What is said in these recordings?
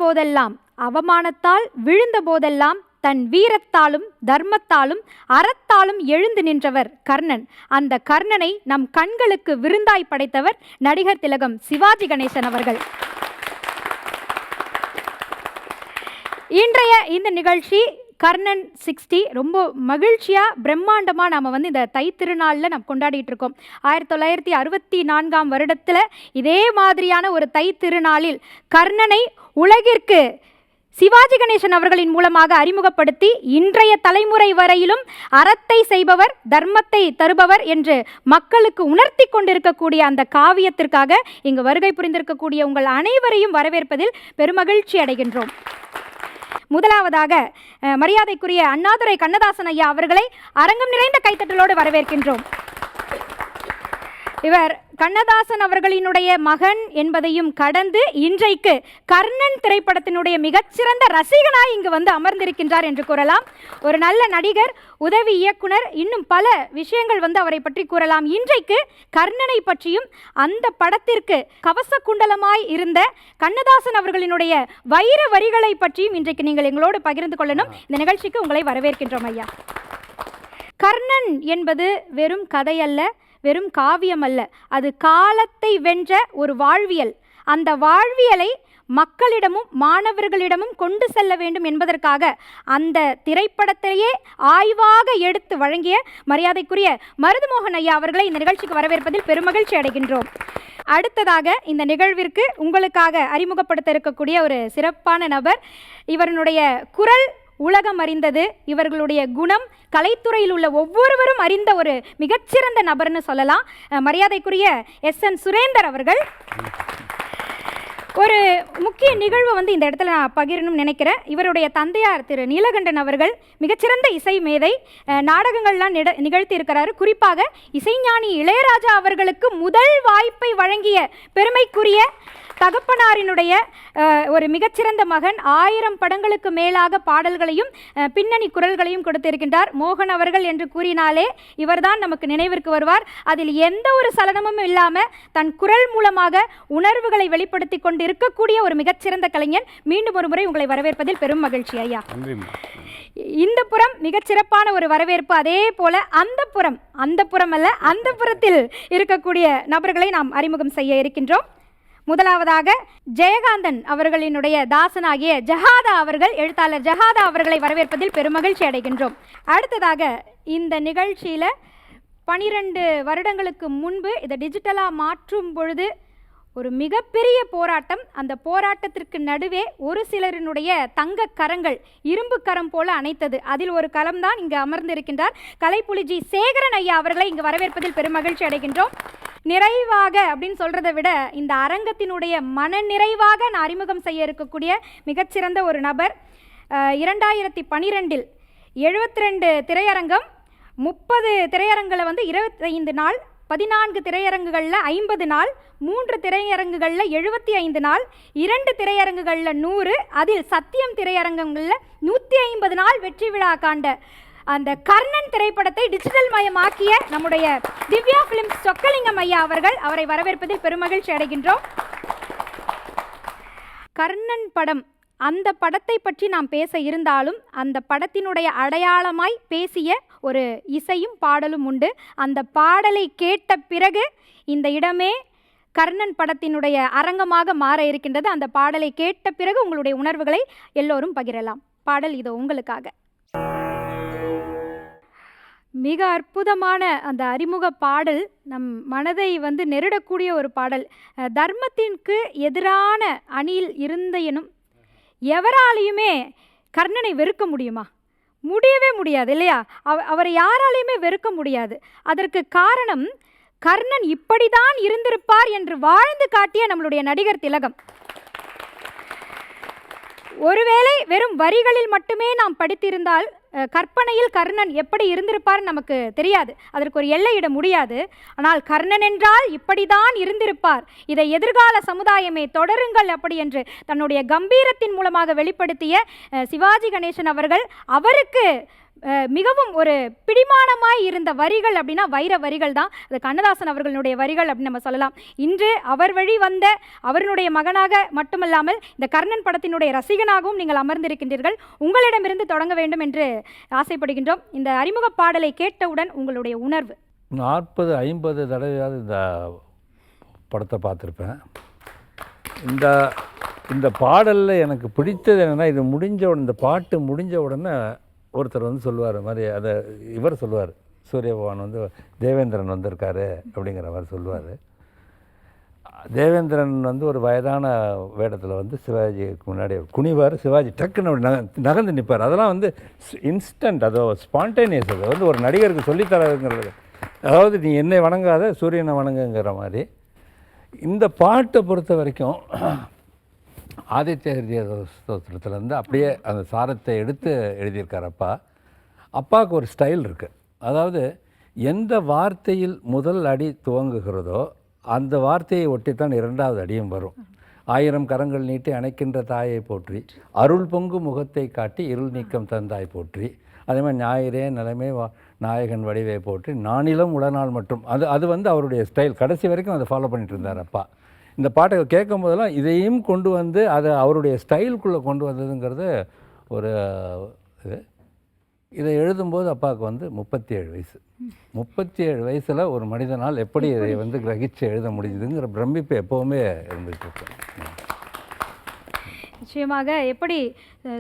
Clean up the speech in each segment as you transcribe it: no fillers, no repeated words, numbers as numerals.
போதெல்லாம், அவமானத்தால் விழுந்த போதெல்லாம் தன் வீரத்தாலும் தர்மத்தாலும் அறத்தாலும் எழுந்து நின்றவர் கர்ணன். அந்த கர்ணனை நம் கண்களுக்கு விருந்தாய் படைத்தவர் நடிகர் திலகம் சிவாஜி கணேசன் அவர்கள். இன்றைய இந்த நிகழ்ச்சி கர்ணன் 60 ரொம்ப மகிழ்ச்சியாக பிரம்மாண்டமாக நாம் இந்த தை திருநாளில் நாம் கொண்டாடிட்டு இருக்கோம். 1964ஆம் வருடத்தில் இதே மாதிரியான ஒரு தை திருநாளில் கர்ணனை உலகிற்கு சிவாஜி கணேசன் அவர்களின் மூலமாக அறிமுகப்படுத்தி இன்றைய தலைமுறை வரையிலும் அறத்தை செய்பவர், தர்மத்தை தருபவர் என்று மக்களுக்கு உணர்த்தி கொண்டிருக்கக்கூடிய அந்த காவியத்திற்காக இங்கு வருகை புரிந்திருக்கக்கூடிய உங்கள் அனைவரையும் வரவேற்பதில் பெருமகிழ்ச்சி அடைகின்றோம். முதலாவதாக மரியாதைக்குரிய அண்ணாதுரை கண்ணதாசன் ஐயா அவர்களை அரங்கம் நிறைந்த கைத்தட்டலோடு வரவேற்கின்றோம். இவர் கண்ணதாசன் அவர்களினுடைய மகன் என்பதையும் கடந்து இன்றைக்கு கர்ணன் திரைப்படத்தினுடைய மிகச்சிறந்த ரசிகனாய் இங்கு அமர்ந்திருக்கின்றார் என்று கூறலாம். ஒரு நல்ல நடிகர், உதவி இயக்குனர், இன்னும் பல விஷயங்கள் அவரை பற்றி கூறலாம். இன்றைக்கு கர்ணனை பற்றியும் அந்த படத்திற்கு கவச குண்டலமாய் இருந்த கண்ணதாசன் அவர்களினுடைய வைர வரிகளை பற்றியும் இன்றைக்கு நீங்கள் எங்களோடு பகிர்ந்து கொள்ளணும். இந்த நிகழ்ச்சிக்கு உங்களை வரவேற்கின்றோம் ஐயா. கர்ணன் என்பது வெறும் கதையல்ல, வெறும் காவியம் அல்ல, அது காலத்தை வென்ற ஒரு வாழ்வியல். அந்த வாழ்வியலை மக்களிடமும் மாணவர்களிடமும் கொண்டு செல்ல வேண்டும் என்பதற்காக அந்த திரைப்படத்தையே ஆய்வாக எடுத்து வழங்கிய மரியாதைக்குரிய மருதுமோகன் ஐயா அவர்களை இந்த நிகழ்ச்சிக்கு வரவேற்பதில் பெருமகிழ்ச்சி அடைகின்றோம். அடுத்ததாக இந்த நிகழ்விற்கு உங்களுக்காக அறிமுகப்படுத்த இருக்கக்கூடிய ஒரு சிறப்பான நபர். இவருடைய குரல் உலகம் அறிந்தது, இவர்களுடைய குணம் கலைத்துறையில் உள்ள ஒவ்வொருவரும் அறிந்த ஒரு மிகச்சிறந்த நபர்னு சொல்லலாம். மரியாதைக்குரிய SN சுரேந்தர் அவர்கள். ஒரு முக்கிய நிகழ்வு இந்த இடத்துல நான் பகிரணும்னு நினைக்கிறேன். இவருடைய தந்தையார் திரு நீலகண்டன் அவர்கள் மிகச்சிறந்த இசை மேதை, நாடகங்கள்லாம் நிகழ்த்தி இருக்கிறாரு. குறிப்பாக இசைஞானி இளையராஜா அவர்களுக்கு முதல் வாய்ப்பை வழங்கிய பெருமைக்குரிய தகப்பனாரினுடைய ஒரு மிகச்சிறந்த மகன். 1000 படங்களுக்கு மேலாக பாடல்களையும் பின்னணி குரல்களையும் கொடுத்திருக்கின்றார். மோகன் அவர்கள் என்று கூறினாலே இவர்தான் நமக்கு நினைவிற்கு வருவார். அதில் எந்த ஒரு சலனமும் இல்லாமல் தன் குரல் மூலமாக உணர்வுகளை வெளிப்படுத்தி கொண்டு இருக்கக்கூடிய ஒரு மிகச்சிறந்த கலைஞன். மீண்டும் ஒரு முறை உங்களை வரவேற்பதில் பெரும் மகிழ்ச்சி ஐயா. இந்த புறம் மிகச்சிறப்பான ஒரு வரவேற்பு. அதே போல அந்த புறம் அல்ல, அந்த புறத்தில் இருக்கக்கூடிய நபர்களை நாம் அறிமுகம் செய்ய இருக்கின்றோம். முதலாவதாக ஜெயகாந்தன் அவர்களினுடைய தாசனாகிய ஜஹாதா அவர்கள், எழுத்தாளர் ஜஹாதா அவர்களை வரவேற்பதில் பெருமகிழ்ச்சி அடைகின்றோம். அடுத்ததாக இந்த நிகழ்ச்சியில் 12 வருடங்களுக்கு முன்பு இதை டிஜிட்டலாக மாற்றும் பொழுது ஒரு மிகப்பெரிய போராட்டம். அந்த போராட்டத்திற்கு நடுவே ஒரு சிலரினுடைய தங்க கரங்கள் இரும்பு கரம் போல அணைத்தது. அதில் ஒரு கரம்தான் இங்கு அமர்ந்திருக்கின்றார் கலைப்புலிஜி சேகரன் ஐயா அவர்களை இங்கு வரவேற்பதில் பெருமகிழ்ச்சி அடைகின்றோம். நிறைவாக அப்படின்னு சொல்கிறத விட இந்த அரங்கத்தினுடைய மனநிறைவாக நான் அறிமுகம் செய்ய இருக்கக்கூடிய மிகச்சிறந்த ஒரு நபர். 2012 72 திரையரங்கம், 30 திரையரங்கில் 25 நாள், 14 திரையரங்குகளில் 50 நாள், 3 திரையரங்குகளில் 75 நாள், 2 திரையரங்குகளில் 100, அதில் சத்தியம் திரையரங்கங்களில் 150 நாள் வெற்றி விழா காண்ட அந்த கர்ணன் திரைப்படத்தை டிஜிட்டல் மயமாக்கிய நம்முடைய திவ்யா பிலிம்ஸ் சொக்கலிங்கம் ஐயா அவர்கள், அவரை வரவேற்பதில் பெருமகிழ்ச்சி அடைகின்றோம். கர்ணன் படம், அந்த படத்தை பற்றி நாம் பேச இருந்தாலும் அந்த படத்தினுடைய அடையாளமாய் பேசிய ஒரு இசையும் பாடலும் உண்டு. அந்த பாடலை கேட்ட பிறகு இந்த இடமே கர்ணன் படத்தினுடைய அரங்கமாக மாற இருக்கின்றது. அந்த பாடலை கேட்ட பிறகு உங்களுடைய உணர்வுகளை எல்லோரும் பகிரலாம். பாடல் இதோ உங்களுக்காக. மிக அற்புதமான அந்த அறிமுக பாடல் நம் மனதை நெருடக்கூடிய ஒரு பாடல். தர்மத்திற்கு எதிரான அணியில் இருந்த எனும் எவராலையுமே கர்ணனை வெறுக்க முடியுமா? முடியவே முடியாது இல்லையா? அவரை யாராலையுமே வெறுக்க முடியாது. அதற்கு காரணம் கர்ணன் இப்படிதான் இருந்திருப்பார் என்று வாழ்ந்து காட்டிய நம்மளுடைய நடிகர் திலகம். ஒருவேளை வெறும் வரிகளில் மட்டுமே நாம் படித்திருந்தால் கற்பனையில் கர்ணன் எப்படி இருந்திருப்பார் நமக்கு தெரியாது, அதற்கு ஒரு எல்லையிட முடியாது. ஆனால் கர்ணன் என்றால் இப்படிதான் இருந்திருப்பார், இதை எதிர்கால சமுதாயமே தொடருங்கள் அப்படி என்று தன்னுடைய கம்பீரத்தின் மூலமாக வெளிப்படுத்திய சிவாஜி கணேசன் அவர்கள், அவருக்கு மிகவும் ஒரு பிடிமானமாய் இருந்த வரிகள் அப்படின்னா வைர வரிகள் தான். அது கண்ணதாசன் அவர்களுடைய வரிகள் அப்படின்னு நம்ம சொல்லலாம். இன்று அவர் வழி வந்த அவருடைய மகனாக மட்டுமல்லாமல் இந்த கர்ணன் படத்தினுடைய ரசிகனாகவும் நீங்கள் அமர்ந்திருக்கின்றீர்கள். உங்களிடமிருந்து தொடங்க வேண்டும் என்று ஆசைப்படுகின்றோம். இந்த அறிமுக பாடலை கேட்டவுடன் உங்களுடைய உணர்வு? 40-50 தடவையாவது இந்த படத்தை பார்த்துருப்பேன். இந்த பாடலில் எனக்கு பிடித்தது என்னென்னா, இது முடிஞ்ச உடனே, இந்த பாட்டு முடிஞ்ச உடனே ஒருத்தர் வந்து சொல்லுவார் மாதிரி, அதை இவர் சொல்லுவார், சூரிய பகவான் வந்து தேவேந்திரன் வந்திருக்காரு அப்படிங்கிற மாதிரி சொல்லுவார். தேவேந்திரன் வந்து ஒரு வயதான வேடத்தில் வந்து சிவாஜிக்கு முன்னாடி குனிவார். சிவாஜி டக்குன்னு அப்படி நகர்ந்து நிற்பார். அதெல்லாம் வந்து இன்ஸ்டன்ட், அதோ ஸ்பான்டேனியஸ். அது வந்து ஒரு நடிகருக்கு சொல்லித்தரதுங்கிறது. அதாவது நீ என்னை வணங்காத சூரியனை வணங்குங்கிற மாதிரி. இந்த பாட்டை பொறுத்த வரைக்கும் ஆதித்ய ஹிருதய ஸ்தோத்திரத்துலேருந்து அப்படியே அந்த சாரத்தை எடுத்து எழுதியிருக்கார் அப்பா. அப்பாவுக்கு ஒரு ஸ்டைல் இருக்குது. அதாவது எந்த வார்த்தையில் முதல் அடி துவங்குகிறதோ அந்த வார்த்தையை ஒட்டித்தான் இரண்டாவது அடியும் வரும். 1000 கரங்கள் நீட்டி அணைக்கின்ற தாயை போற்றி, அருள் பொங்கு முகத்தை காட்டி இருள் நீக்கம் தந்தாய் போற்றி, அதே மாதிரி ஞாயிறே நிலைமை நாயகன் வடிவை போற்றி, நானிலம் உடனால் மற்றும் அது வந்து அவருடைய ஸ்டைல். கடைசி வரைக்கும் அதை ஃபாலோ பண்ணிட்டு இருந்தார் அப்பா. இந்த பாட்டை கேட்கும் போதெல்லாம் இதையும் கொண்டு வந்து அதை அவருடைய ஸ்டைலுக்குள்ளே கொண்டு வந்ததுங்கிறது ஒரு இது. இதை எழுதும்போது அப்பாவுக்கு வந்து 37 வயசு. 37 வயசில் ஒரு மனிதனால் எப்படி இதை வந்து கிரகிச்சு எழுத முடியுதுங்கிற பிரமிப்பு எப்போவுமே இருந்துகிட்டு இருக்கு. நிச்சயமாக எப்படி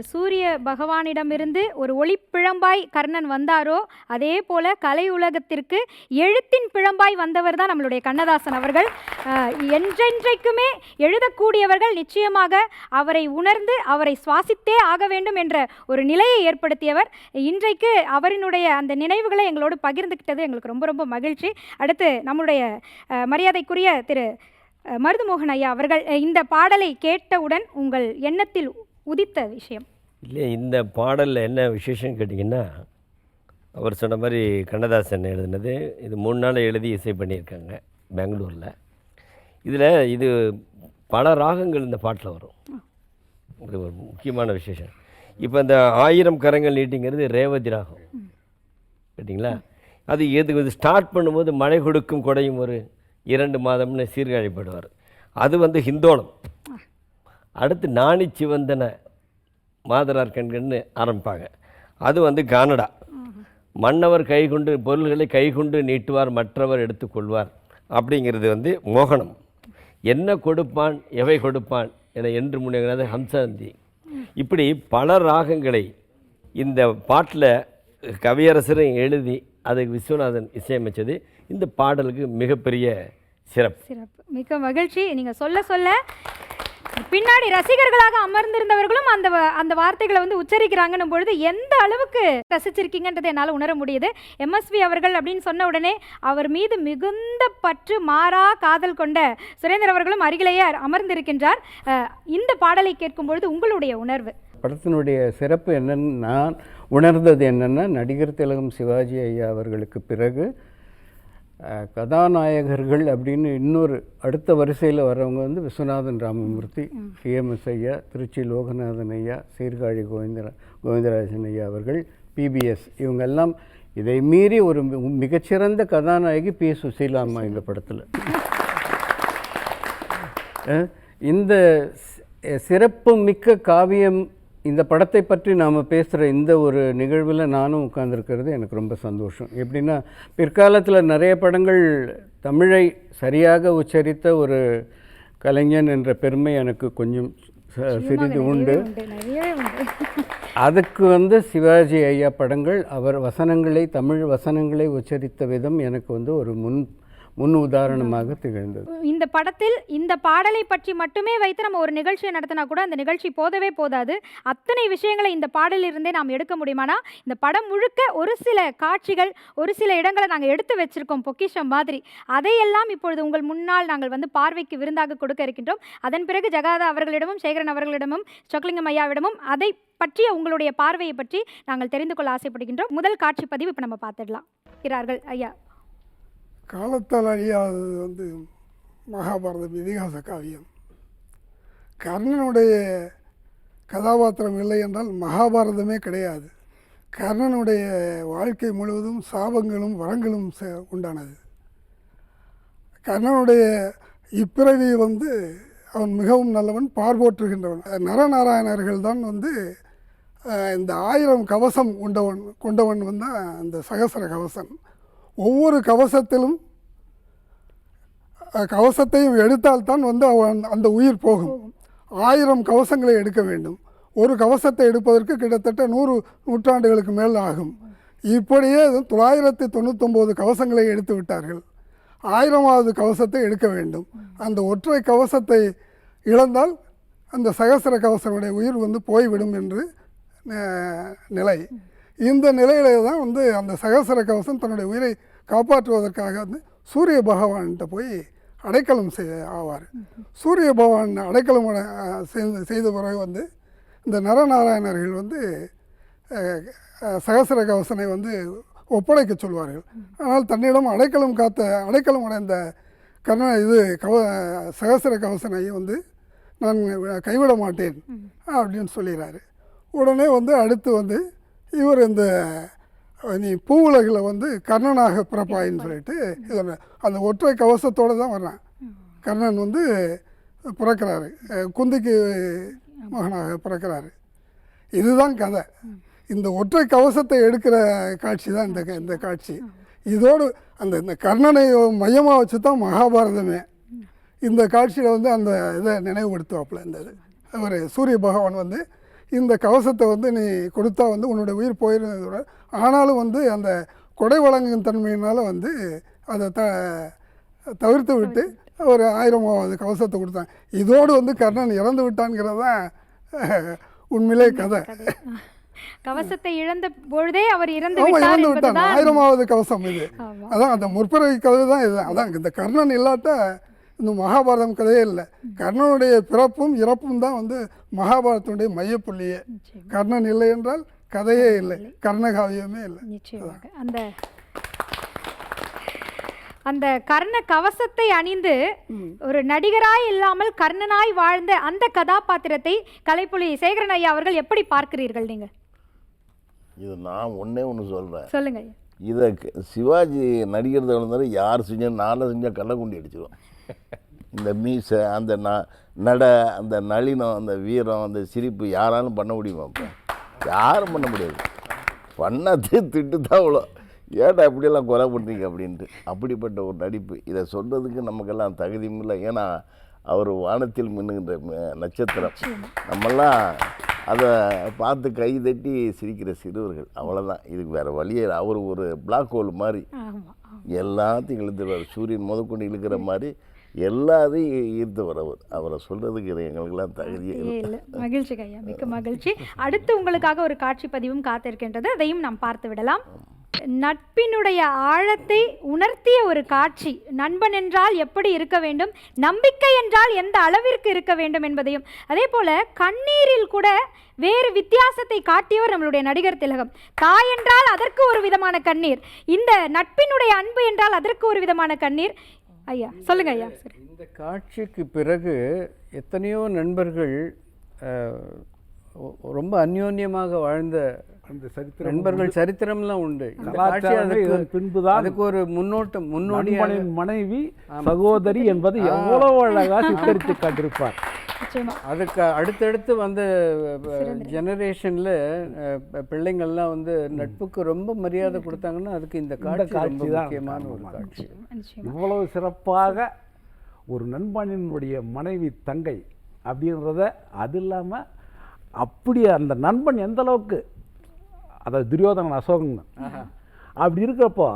சூரிய பகவானிடமிருந்து ஒரு ஒளிப்பிழம்பாய் கர்ணன் வந்தாரோ அதே போல கலை உலகத்திற்கு எழுத்தின் பிழம்பாய் வந்தவர் தான் நம்மளுடைய கண்ணதாசன் அவர்கள். என்றென்றைக்குமே எழுதக்கூடியவர்கள் நிச்சயமாக அவரை உணர்ந்து அவரை சுவாசித்தே ஆக வேண்டும் என்ற ஒரு நிலையை ஏற்படுத்தியவர். இன்றைக்கு அவரினுடைய அந்த நினைவுகளை எங்களோடு பகிர்ந்துக்கிட்டது எங்களுக்கு ரொம்ப ரொம்ப மகிழ்ச்சி. அடுத்து நம்முடைய மரியாதைக்குரிய திரு மருதுமோகன் ஐயா அவர்கள், இந்த பாடலை கேட்டவுடன் உங்கள் எண்ணத்தில் உதித்த விஷயம்? இல்லை, இந்த பாடலில் என்ன விசேஷம் கேட்டிங்கன்னா, அவர் சொன்ன மாதிரி கண்ணதாசன் எழுதினது. இது 3 நாள் எழுதி இசை பண்ணியிருக்காங்க பெங்களூரில். இதில் இது பல ராகங்கள் இந்த பாட்டில் வரும். இது ஒரு முக்கியமான விசேஷம். இப்போ இந்த 1000 கரங்கள் நீட்டிங்கிறது ரேவதி ராகம் கேட்டிங்களா? அது இது ஸ்டார்ட் பண்ணும்போது மழை கொடுக்கும் கொடையும் ஒரு 2 மாதம்னு சீர்காழிப்படுவார். அது வந்து ஹிந்தோளம். அடுத்து நாணி சிவந்தன மாதரார் கண்கள்னு ஆரம்பிப்பாங்க. அது வந்து கானடா. மன்னவர் கைகொண்டு பொருள்களை கைகொண்டு நீட்டுவார், மற்றவர் எடுத்துக்கொள்வார் அப்படிங்கிறது வந்து மோகனம். என்ன கொடுப்பான் எவை கொடுப்பான் என என்று முன்னேறது ஹம்சந்தி. இப்படி பல ராகங்களை இந்த பாட்டில் கவியரசரும் எழுதி அதுக்கு விஸ்வநாதன் இசையமைச்சது இந்த பாடலுக்கு மிகப்பெரிய சிறப்பு. மிக மகிழ்ச்சி. நீங்கள் சொல்ல சொல்ல பின்னாடி ரசிகர்களாக அமர்ந்திருந்தவர்களும் அந்த வார்த்தைகளை வந்து உச்சரிக்கிறாங்கன்னும் பொழுது எந்த அளவுக்கு ரசிச்சிருக்கீங்கன்றதை என்னால் உணர முடியுது. எம்எஸ்வி அவர்கள் அப்படின்னு சொன்ன உடனே அவர் மீது மிகுந்த பற்று மாறா காதல் கொண்ட சுரேந்தர் அவர்களும் அருகிலேயே அமர்ந்திருக்கின்றார். இந்த பாடலை கேட்கும் பொழுது உங்களுடைய உணர்வு? படத்தினுடைய சிறப்பு என்னன்னு நான் உணர்ந்தது என்னென்னா, நடிகர் திலகம் சிவாஜி ஐயா அவர்களுக்கு பிறகு கதாநாயகர்கள் அப்படின்னு இன்னொரு அடுத்த வரிசையில் வரவங்க வந்து விஸ்வநாதன் ராமமூர்த்தி, சிஎம்எஸ் ஐயா, திருச்சி லோகநாதன் ஐயா, சீர்காழி கோவிந்தராஜன் ஐயா அவர்கள், பிபிஎஸ், இவங்கெல்லாம். இதை மீறி ஒரு மிகச்சிறந்த கதாநாயகி பி சுசீலாம்மா இந்த படத்தில். இந்த சிறப்பு மிக்க காவியம், இந்த படத்தை பற்றி நாம் பேசுகிற இந்த ஒரு நிகழ்வில் நானும் உட்கார்ந்துருக்கிறது எனக்கு ரொம்ப சந்தோஷம். எப்படின்னா, பிற்காலத்தில் நிறைய படங்கள் தமிழை சரியாக உச்சரித்த ஒரு கலைஞன் என்ற பெருமை எனக்கு கொஞ்சம் சிறிது உண்டு. அதுக்கு வந்து சிவாஜி ஐயா படங்கள், அவர் வசனங்களை, தமிழ் வசனங்களை உச்சரித்த விதம் எனக்கு வந்து ஒரு முன் உதாரணமாக திகழ்ந்தது. இந்த படத்தில் இந்த பாடலை பற்றி மட்டுமே வைத்து நம்ம ஒரு நிகழ்ச்சியை நடத்தினா கூட அந்த நிகழ்ச்சி போதவே போதாது. அத்தனை விஷயங்களை இந்த பாடலிருந்தே நாம் எடுக்க முடியுமானா, இந்த படம் முழுக்க ஒரு சில காட்சிகள், ஒரு சில இடங்களை நாங்கள் எடுத்து வச்சிருக்கோம் பொக்கிஷம் மாதிரி. அதையெல்லாம் இப்பொழுது உங்கள் முன்னால் நாங்கள் வந்து பார்வைக்கு விருந்தாக கொடுக்க இருக்கின்றோம். அதன் பிறகு ஜெகாதா அவர்களிடமும் சேகரன் அவர்களிடமும் சொக்கலிங்கம் ஐயாவிடமும் அதை பற்றிய உங்களுடைய பார்வையை பற்றி நாங்கள் தெரிந்து கொள்ள ஆசைப்படுகின்றோம். முதல் காட்சி பதிவு இப்போ நம்ம பார்த்துடலாம். இருக்கிறார்கள் ஐயா. காலத்தால் அழியாதது வந்து மகாபாரதம் இதிகாச காவியம். கர்ணனுடைய கதாபாத்திரம் இல்லை என்றால் மகாபாரதமே கிடையாது. கர்ணனுடைய வாழ்க்கை முழுவதும் சாபங்களும் வரங்களும் உண்டானது. கர்ணனுடைய இப்பிறவி வந்து அவன் மிகவும் நல்லவன், பார்போற்றுகின்றவன். நரநாராயணர்கள் தான் வந்து இந்த 1000 கவசம் கொண்டவன் வந்து அந்த சகசர கவசன். ஒவ்வொரு கவசத்தையும் எடுத்தால்தான் வந்து அவன் அந்த உயிர் போகும். 1000 கவசங்களை எடுக்க வேண்டும். ஒரு கவசத்தை எடுப்பதற்கு கிட்டத்தட்ட 100 நூற்றாண்டுகளுக்கு மேல் ஆகும். இப்படியே 999 கவசங்களை எடுத்து விட்டார்கள். 1000வது கவசத்தை எடுக்க வேண்டும். அந்த ஒற்றை கவசத்தை இழந்தால் அந்த சகசர கவசனுடைய உயிர் வந்து போய்விடும் என்று நிலை. இந்த நிலையில தான் வந்து அந்த சகசர கவசம் தன்னுடைய உயிரை காப்பாற்றுவதற்காக வந்து சூரிய பகவான்கிட்ட போய் அடைக்கலம் ஆவார். சூரிய பகவான் அடைக்கலம் செய்த பிறகு வந்து இந்த நரநாராயணர்கள் வந்து சகசர கவசனை வந்து ஒப்படைக்க சொல்வார்கள். ஆனால் தன்னிடம் அடைக்கலம் அடைந்த சகசர கவசனை வந்து நான் கைவிட மாட்டேன் அப்படின்னு சொல்லிடுறாரு. உடனே வந்து அடுத்து வந்து இவர் இந்த நீ பூவுலகில் வந்து கர்ணனாக பிறப்பாயின்னு சொல்லிட்டு அந்த ஒற்றை கவசத்தோடு தான் வர்றான். கர்ணன் வந்து பிறக்கிறாரு, குந்திக்கு மகனாக பிறக்கிறாரு. இதுதான் கதை. இந்த ஒற்றை கவசத்தை எடுக்கிற காட்சி தான் இந்த காட்சி. இதோடு இந்த கர்ணனை மையமாக வச்சு தான் மகாபாரதமே. இந்த காட்சியில் வந்து அந்த இதை நினைவுபடுத்துவாப்புல. இந்த இது அவர் சூரிய பகவான் வந்து இந்த கவசத்தை வந்து நீ கொடுத்தா வந்து உன்னுடைய உயிர் போயிருந்ததோட, ஆனாலும் வந்து அந்த கொடை வழங்கும் தன்மையினால் வந்து அதை தவிர்த்து விட்டு ஒரு 1000வது கவசத்தை கொடுத்தாங்க. இதோடு வந்து கர்ணன் இறந்து விட்டான்ங்கிறது தான் உண்மையிலே கதை. கவசத்தை இழந்த பொழுதே அவர் இறந்து விட்டான். 1000வது கவசம் இது. அதான் அந்த முற்பிறவி கதை தான் இதுதான். அதான் இந்த கர்ணன் இல்லாட்டா இந்த மகாபாரதம் கதையே இல்லை. கர்ணனுடைய பிறப்பும் இறப்பும் தான் வந்து மகாபாரதத்துடைய மையப்புள்ளியே. கர்ணன் இல்லை என்றால் கதையே இல்லை, கர்ணகாவியமே இல்லை. அந்த கர்ண கவசத்தை அணிந்து ஒரு நடிகராய் இல்லாமல் கர்ணனாய் வாழ்ந்த அந்த கதாபாத்திரத்தை கலைப்புலி சேகரன் ஐயா அவர்கள் எப்படி பார்க்கிறீர்கள் நீங்கள்? இது நான் ஒன்று சொல்கிறேன். சொல்லுங்க. இதை சிவாஜி நடிகர் இருந்தாலும் யார் செஞ்சால் நானும் செஞ்சால் கள்ளக்குண்டி அடிச்சிடுவோம். இந்த மீசை, அந்த நடை, அந்த நளினம், அந்த வீரம், அந்த சிரிப்பு யாராலும் பண்ண முடியுமா? இப்போ யாரும் பண்ண முடியாது. பண்ணாதே திட்டு தான் அவ்வளோ. ஏன்டா இப்படியெல்லாம் கொலை பண்ணுறீங்க அப்படின்ட்டு. அப்படிப்பட்ட ஒரு நடிப்பு. இதை சொல்கிறதுக்கு நமக்கெல்லாம் தகுதியும் இல்லை. ஏன்னா அவர் வானத்தில் மின்னுகின்ற நட்சத்திரம். நம்மெல்லாம் அதை பார்த்து கை தட்டி சிரிக்கிற சிறுவர்கள், அவ்வளோதான். இதுக்கு வேறு வழியே. அவர் ஒரு பிளாக் ஹோல் மாதிரி எல்லாத்தையும் இழுத்துடுவார். சூரியன் முதற்கொண்டு இழுக்கிற மாதிரி எல்லாத்தையும் ஈர்த்து வரவர். அவரை சொல்கிறதுக்கு இது எங்களுக்கெல்லாம் தகுதியே இல்லை. மகிழ்ச்சி ஐயா, மிக்க மகிழ்ச்சி. அடுத்து உங்களுக்காக ஒரு காட்சி பதிவும் காத்திருக்கின்றது, அதையும் நாம் பார்த்து விடலாம். நட்பினுடைய ஆழத்தை உணர்த்திய ஒரு காட்சி. நண்பன் என்றால் எப்படி இருக்க வேண்டும், நம்பிக்கை என்றால் எந்த அளவிற்கு இருக்க வேண்டும் என்பதையும், அதே போல கண்ணீரில் கூட வேறு வித்தியாசத்தை காட்டியவர் நம்மளுடைய நடிகர் திலகம். தாய் என்றால் அதற்கு ஒரு விதமான கண்ணீர், இந்த நட்பினுடைய அன்பு என்றால் அதற்கு ஒரு விதமான கண்ணீர். ஐயா சொல்லுங்க ஐயா. இந்த காட்சிக்கு பிறகு எத்தனையோ நண்பர்கள் ரொம்ப அந்யோன்யமாக வாழ்ந்த நண்பர்கள் சரித்திரம்லாம் உண்டு. பின்புதான் அதுக்கு ஒரு முன்னோடி மனைவி சகோதரி என்பது எவ்வளவு அழகாக சித்தரித்து காட்டிருப்பார். அதுக்கு அடுத்தடுத்து வந்த ஜெனரேஷனில் பிள்ளைங்கள்லாம் வந்து நட்புக்கு ரொம்ப மரியாதை கொடுத்தாங்கன்னா அதுக்கு இந்த காட்சி ரொம்ப முக்கியமான ஒரு காட்சி. இவ்வளவு சிறப்பாக ஒரு நண்பனினுடைய மனைவி தங்கை அப்படின்றத, அது இல்லாமல் அப்படி அந்த நண்பன் எந்த அளவுக்கு, அதாவது துரியோதனன் அசோகன் அப்படி இருக்கிறப்போ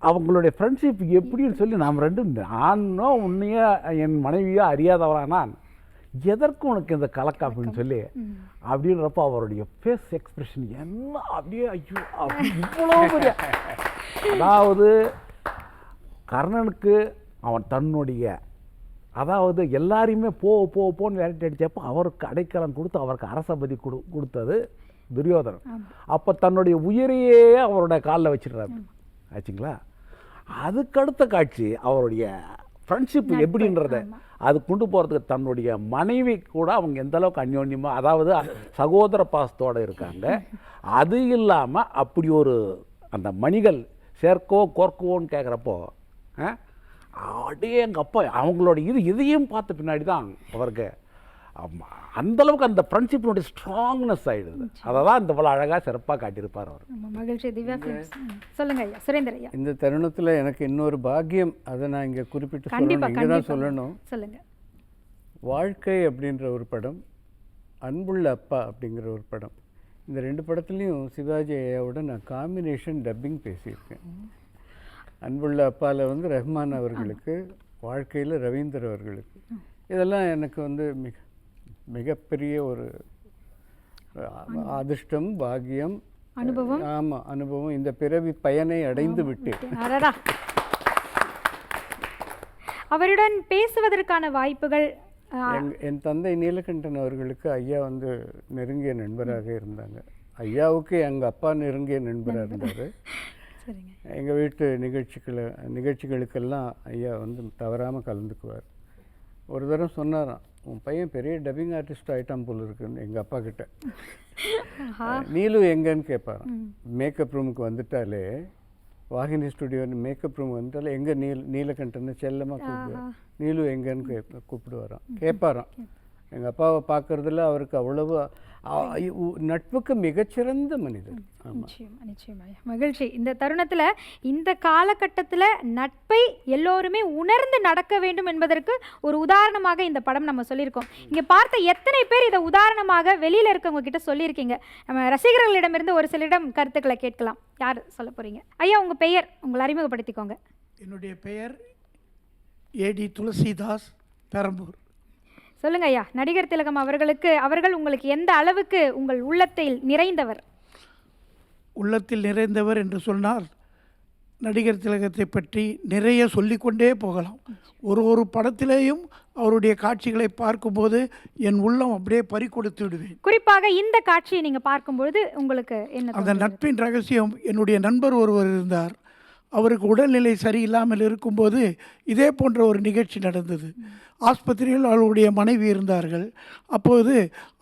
அவங்களுடைய ஃப்ரெண்ட்ஷிப் எப்படின்னு சொல்லி நாம் ரெண்டும், நானோ உன்னையோ என் மனைவியோ அறியாதவரானான், எதற்கு உனக்கு இந்த கலக்கம் அப்படின்னு சொல்லி அப்படின்றப்போ அவருடைய ஃபேஸ் எக்ஸ்பிரஷன் என்ன அப்படியே ஐயோ அப்படி இவ்வளோ பெரிய, அதாவது கர்ணனுக்கு அவன் தன்னுடைய, அதாவது எல்லாரையுமே போன்னு விரட்டி அடித்தப்போ அவருக்கு அடைக்கலம் கொடுத்து அவருக்கு அரசபதி கொடுத்தது துரியோதனன். அப்போ தன்னுடைய உயிரையே அவருடைய காலில் வச்சிடுறாரு ஆச்சுங்களா. அதுக்கடுத்த காட்சி அவருடைய ஃப்ரெண்ட்ஷிப் எப்படின்றத, அது கொண்டு போகிறதுக்கு தன்னுடைய மனைவி கூட அவங்க எந்த அளவுக்கு அந்யோன்யமாக, அதாவது சகோதர பாசத்தோடு இருக்காங்க. அது இல்லாமல் அப்படி ஒரு அந்த மணிகள் சேர்க்கோ கோர்க்கோன்னு கேட்குறப்போ அப்படியே எங்கள் அப்பா அவங்களோட இதையும் பார்த்த பின்னாடி தான் அவருக்கு அந்தளவுக்கு அந்த ஃப்ரெண்ட்ஷிப்பினுடைய ஸ்ட்ராங்னஸ் ஆகிடுது. அதை தான் இந்த இவ்வளோ அழகாக சிறப்பாக காட்டியிருப்பார் அவர். மகிழ்ச்சி. திவ்யா சொல்லுங்க ஐயா, சுரேந்தர் ஐயா. இந்த தருணத்தில் எனக்கு இன்னொரு பாக்கியம், அதை நான் இங்கே குறிப்பிட்டு சொல்லணும், இங்கே தான் சொல்லணும். சொல்லுங்க. வாழ்க்கை அப்படின்ற ஒரு படம், அன்புள்ள அப்பா அப்படிங்கிற ஒரு படம், இந்த 2 படத்துலேயும் சிவாஜி ஐயாவோட நான் காம்பினேஷன் டப்பிங் பேசியிருக்கேன். அன்புள்ள அப்பாவில் வந்து ரஹ்மான் அவர்களுக்கு, வாழ்க்கையில் ரவீந்தர் அவர்களுக்கு. இதெல்லாம் எனக்கு வந்து மிகப்பெரிய ஒரு அதிர்ஷ்டம், பாக்கியம், அனுபவம். ஆமாம், அனுபவம். இந்த பிறவி பயனை அடைந்து விட்டேன். அவருடன் பேசுவதற்கான வாய்ப்புகள். என் தந்தை நீலகண்டன் அவர்களுக்கு ஐயா வந்து நெருங்கிய நண்பராக இருந்தாங்க. ஐயாவுக்கு எங்கள் அப்பா நெருங்கிய நண்பராக இருந்தார். எங்கள் வீட்டு நிகழ்ச்சிகளுக்கெல்லாம் ஐயா வந்து தவறாமல் கலந்துக்குவார். ஒரு தடவை சொன்னாராம், உன் பையன் பெரிய டப்பிங் ஆர்டிஸ்ட் ஆகிட்டான் போல் இருக்குன்னு எங்கள் அப்பா கிட்ட. நீலு எங்கன்னு கேட்பாராம். மேக்கப் ரூமுக்கு வந்துட்டாலே, வாகினி ஸ்டுடியோ மேக்கப் ரூம் வந்துட்டாலே எங்கே நீலகண்டன்னு செல்லமாக கூப்பிடுவார். நீலு எங்கன்னு கூப்பிடுவாராம், கேட்பாராம். எங்கள் அப்பாவை பார்க்குறதுல அவருக்கு அவ்வளவு நட்புக்கு மிகச்சிறந்த மனிதர். நிச்சயமாக மகிழ்ச்சி. இந்த தருணத்தில், இந்த காலகட்டத்தில் நட்பை எல்லோருமே உணர்ந்து நடக்க வேண்டும் என்பதற்கு ஒரு உதாரணமாக இந்த படம் நம்ம சொல்லியிருக்கோம். இங்கே பார்த்த எத்தனை பேர் இதை உதாரணமாக வெளியில் இருக்கவங்க கிட்ட சொல்லியிருக்கீங்க. நம்ம ரசிகர்களிடமிருந்து ஒரு சிலரிடம் கருத்துக்களை கேட்கலாம். யார் சொல்ல போகிறீங்க? ஐயா, உங்கள் பெயர், உங்களை அறிமுகப்படுத்திக்கோங்க. என்னுடைய பெயர் ஏடி துளசிதாஸ், பெரம்பூர். சொல்லுங்க ஐயா, நடிகர் திலகம் அவர்கள் உங்களுக்கு எந்த அளவுக்கு உங்கள் உள்ளத்தில் நிறைந்தவர்? உள்ளத்தில் நிறைந்தவர் என்று சொன்னால், நடிகர் திலகத்தை பற்றி நிறைய சொல்லிக்கொண்டே போகலாம். ஒரு படத்திலேயும் அவருடைய காட்சிகளை பார்க்கும்போது என் உள்ளம் அப்படியே பறிகொடுத்து விடுவேன். குறிப்பாக இந்த காட்சியை நீங்கள் பார்க்கும்பொழுது உங்களுக்கு என்ன? அந்த நட்பின் ரகசியம், என்னுடைய நண்பர் ஒருவர் இருந்தார். அவருக்கு உடல்நிலை சரியில்லாமல் இருக்கும்போது இதே போன்ற ஒரு நிகழ்ச்சி நடந்தது. ஆஸ்பத்திரியில் அவருடைய மனைவி இருந்தார்கள். அப்போது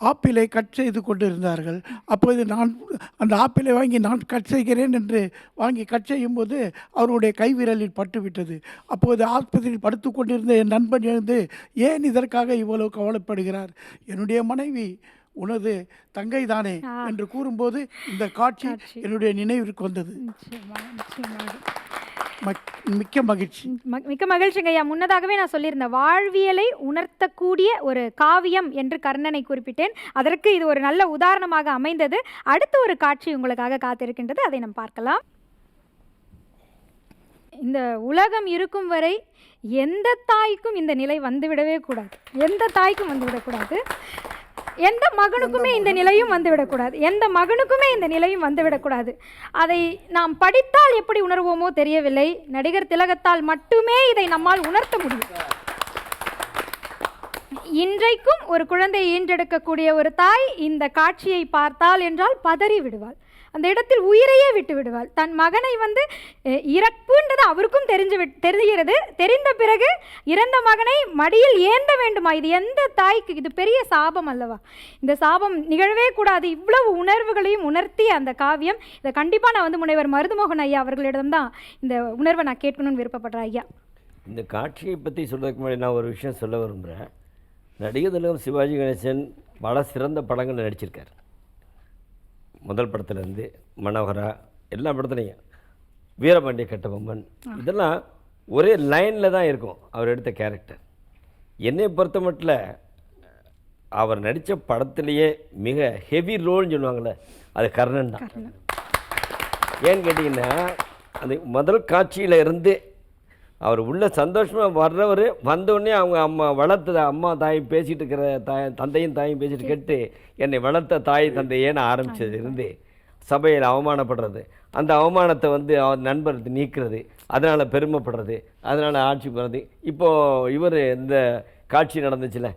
ஆப்பிளை கட் செய்து கொண்டு இருந்தார்கள். அப்போது நான் அந்த ஆப்பிளை வாங்கி நான் கட் செய்கிறேன் என்று வாங்கி கட் செய்யும்போது அவருடைய கைவிரலில் பட்டுவிட்டது. அப்போது ஆஸ்பத்திரியில் படுத்து கொண்டிருந்த என் நண்பன் எழுந்து, ஏன் இதற்காக இவ்வளவு கவலைப்படுகிறார்? என்னுடைய மனைவி உனது தங்கை தானே என்று கூறும்போது இந்த காட்சி என்னுடைய நினைவிற்கு வந்தது. மிக்க மகிழ்ச்சி. மிக்க மகிழ்ச்சிங்க ஐயா. முன்னதாகவே நான் சொல்லியிருந்தேன், வாழ்வியலை உணர்த்தக்கூடிய ஒரு காவியம் என்று கர்ணனை குறிப்பிட்டேன். அதற்கு இது ஒரு நல்ல உதாரணமாக அமைந்தது. அடுத்த ஒரு காட்சி உங்களுக்காக காத்திருக்கின்றது, அதை நாம் பார்க்கலாம். இந்த உலகம் இருக்கும் வரை எந்த தாய்க்கும் இந்த நிலை வந்துவிடவே கூடாது. எந்த தாய்க்கும் வந்துவிடக்கூடாது. எந்த மகனுக்குமே இந்த நிலையும் வந்துவிடக்கூடாது. எந்த மகனுக்குமே இந்த நிலையும் வந்துவிடக்கூடாது. அதை நாம் படித்தால் எப்படி உணர்வோமோ தெரியவில்லை. நடிகர் திலகத்தால் மட்டுமே இதை நம்மால் உணர்த்த முடியும். இன்றைக்கும் ஒரு குழந்தையை ஈன்றெடுக்கக்கூடிய ஒரு தாய் இந்த காட்சியை பார்த்தால் என்றால் பதறி விடுவாள். அந்த இடத்தில் உயிரையே விட்டு விடுவாள். தன் மகனை இறப்புன்றது அவருக்கும் தெரிகிறது. தெரிந்த பிறகு இறந்த மகனை மடியில் ஏந்த வேண்டுமா? இது எந்த தாய்க்கு? இது பெரிய சாபம் அல்லவா? இந்த சாபம் நிகழவே கூடாது. இவ்வளவு உணர்வுகளையும் உணர்த்திய அந்த காவியம். இதை கண்டிப்பாக நான் முனைவர் மருதுமோகன் ஐயா அவர்களிடம்தான் இந்த உணர்வை நான் கேட்கணும்னு விருப்பப்படுறேன். ஐயா, இந்த காட்சியை பற்றி சொல்கிறதுக்கு முன்னாடி நான் ஒரு விஷயம் சொல்ல விரும்புகிறேன். நடிகர் திலகம் சிவாஜி கணேசன் பல சிறந்த படங்கள் நடிச்சிருக்கார். முதல் படத்துலேருந்து மனோகரா, எல்லா படத்துலையும், வீரபாண்டிய கட்டபொம்மன், இதெல்லாம் ஒரே லைனில் தான் இருக்கும் அவர் எடுத்த கேரக்டர். என்னை பொறுத்த மட்டும் அவர் நடித்த படத்துலேயே மிக ஹெவி ரோல்னு சொல்லுவாங்கள்ல, அது கர்ணன் தான். ஏன்னு கேட்டிங்கன்னா, அந்த முதல் காட்சியில் இருந்து அவர் உள்ள சந்தோஷமாக வர்றவர் வந்தோடனே அவங்க வளர்த்த அம்மா தாய் பேசிகிட்டு இருக்கிற தந்தையும் தாயும் பேசிட்டு கேட்டு என்னை வளர்த்த தாய் தந்தையேன்னு ஆரம்பித்தது இருந்து சபையில் அவமானப்படுறது, அந்த அவமானத்தை அவர் நண்பர் நீக்கிறது, அதனால் பெருமைப்படுறது, அதனால் ஆட்சி போகிறது. இப்போது இவர் இந்த காட்சி நடந்துச்சுல,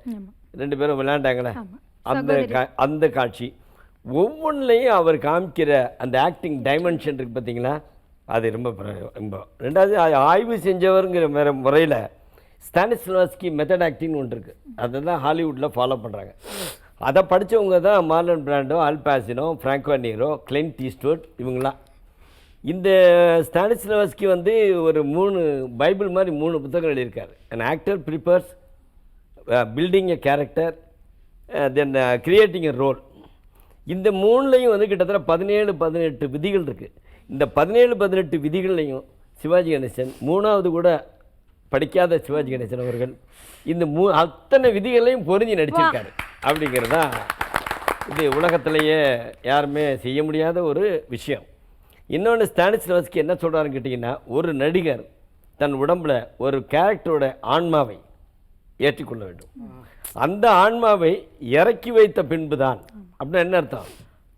2 பேரும் விளையாண்டாங்களே, அந்த காட்சி ஒவ்வொன்றிலையும் அவர் காமிக்கிற அந்த ஆக்டிங் டைமென்ஷன் இருக்குது பார்த்தீங்களா, அது ரொம்ப ரொம்ப. ரெண்டாவது, ஆய்வு செஞ்சவருங்கிற முறையில் ஸ்டானிஸ்லாவ்ஸ்கி மெத்தட் ஆக்டிங்னு ஒன்று இருக்குது. அதை தான் ஹாலிவுட்டில் ஃபாலோ பண்ணுறாங்க. அதை படித்தவங்க தான் மார்லன் பிராண்டோ, அல் பாசினோ, ஃப்ராங்கோ நீரோ, கிளின்ட் ஈஸ்ட்வுட் இவங்களாம். இந்த ஸ்டானிஸ்லாவ்ஸ்கி வந்து ஒரு 3 பைபிள் மாதிரி 3 புத்தகம் எழுதியிருக்காரு. an actor prepares building a character then creating a role. இந்த 3லையும் வந்து கிட்டத்தட்ட 17-18 விதிகள் இருக்குது. இந்த 17-18 விதிகள்லையும் சிவாஜி கணேசன் 3வது கூட படிக்காத சிவாஜி கணேசன் அவர்கள் இந்த அத்தனை விதிகளையும் பொருந்தி நடிச்சிருக்காரு. அப்படிங்கிறது தான் இது உலகத்திலேயே யாருமே செய்ய முடியாத ஒரு விஷயம். இன்னொன்று ஸ்டானிஸ்லாவ்ஸ்கி என்ன சொல்கிறாருன்னு கேட்டிங்கன்னா, ஒரு நடிகர் தன் உடம்பில் ஒரு கேரக்டரோட ஆன்மாவை ஏற்றிக்கொள்ள வேண்டும். அந்த ஆன்மாவை இறக்கி வைத்த பின்பு தான் அப்படின்னா என்ன அர்த்தம்,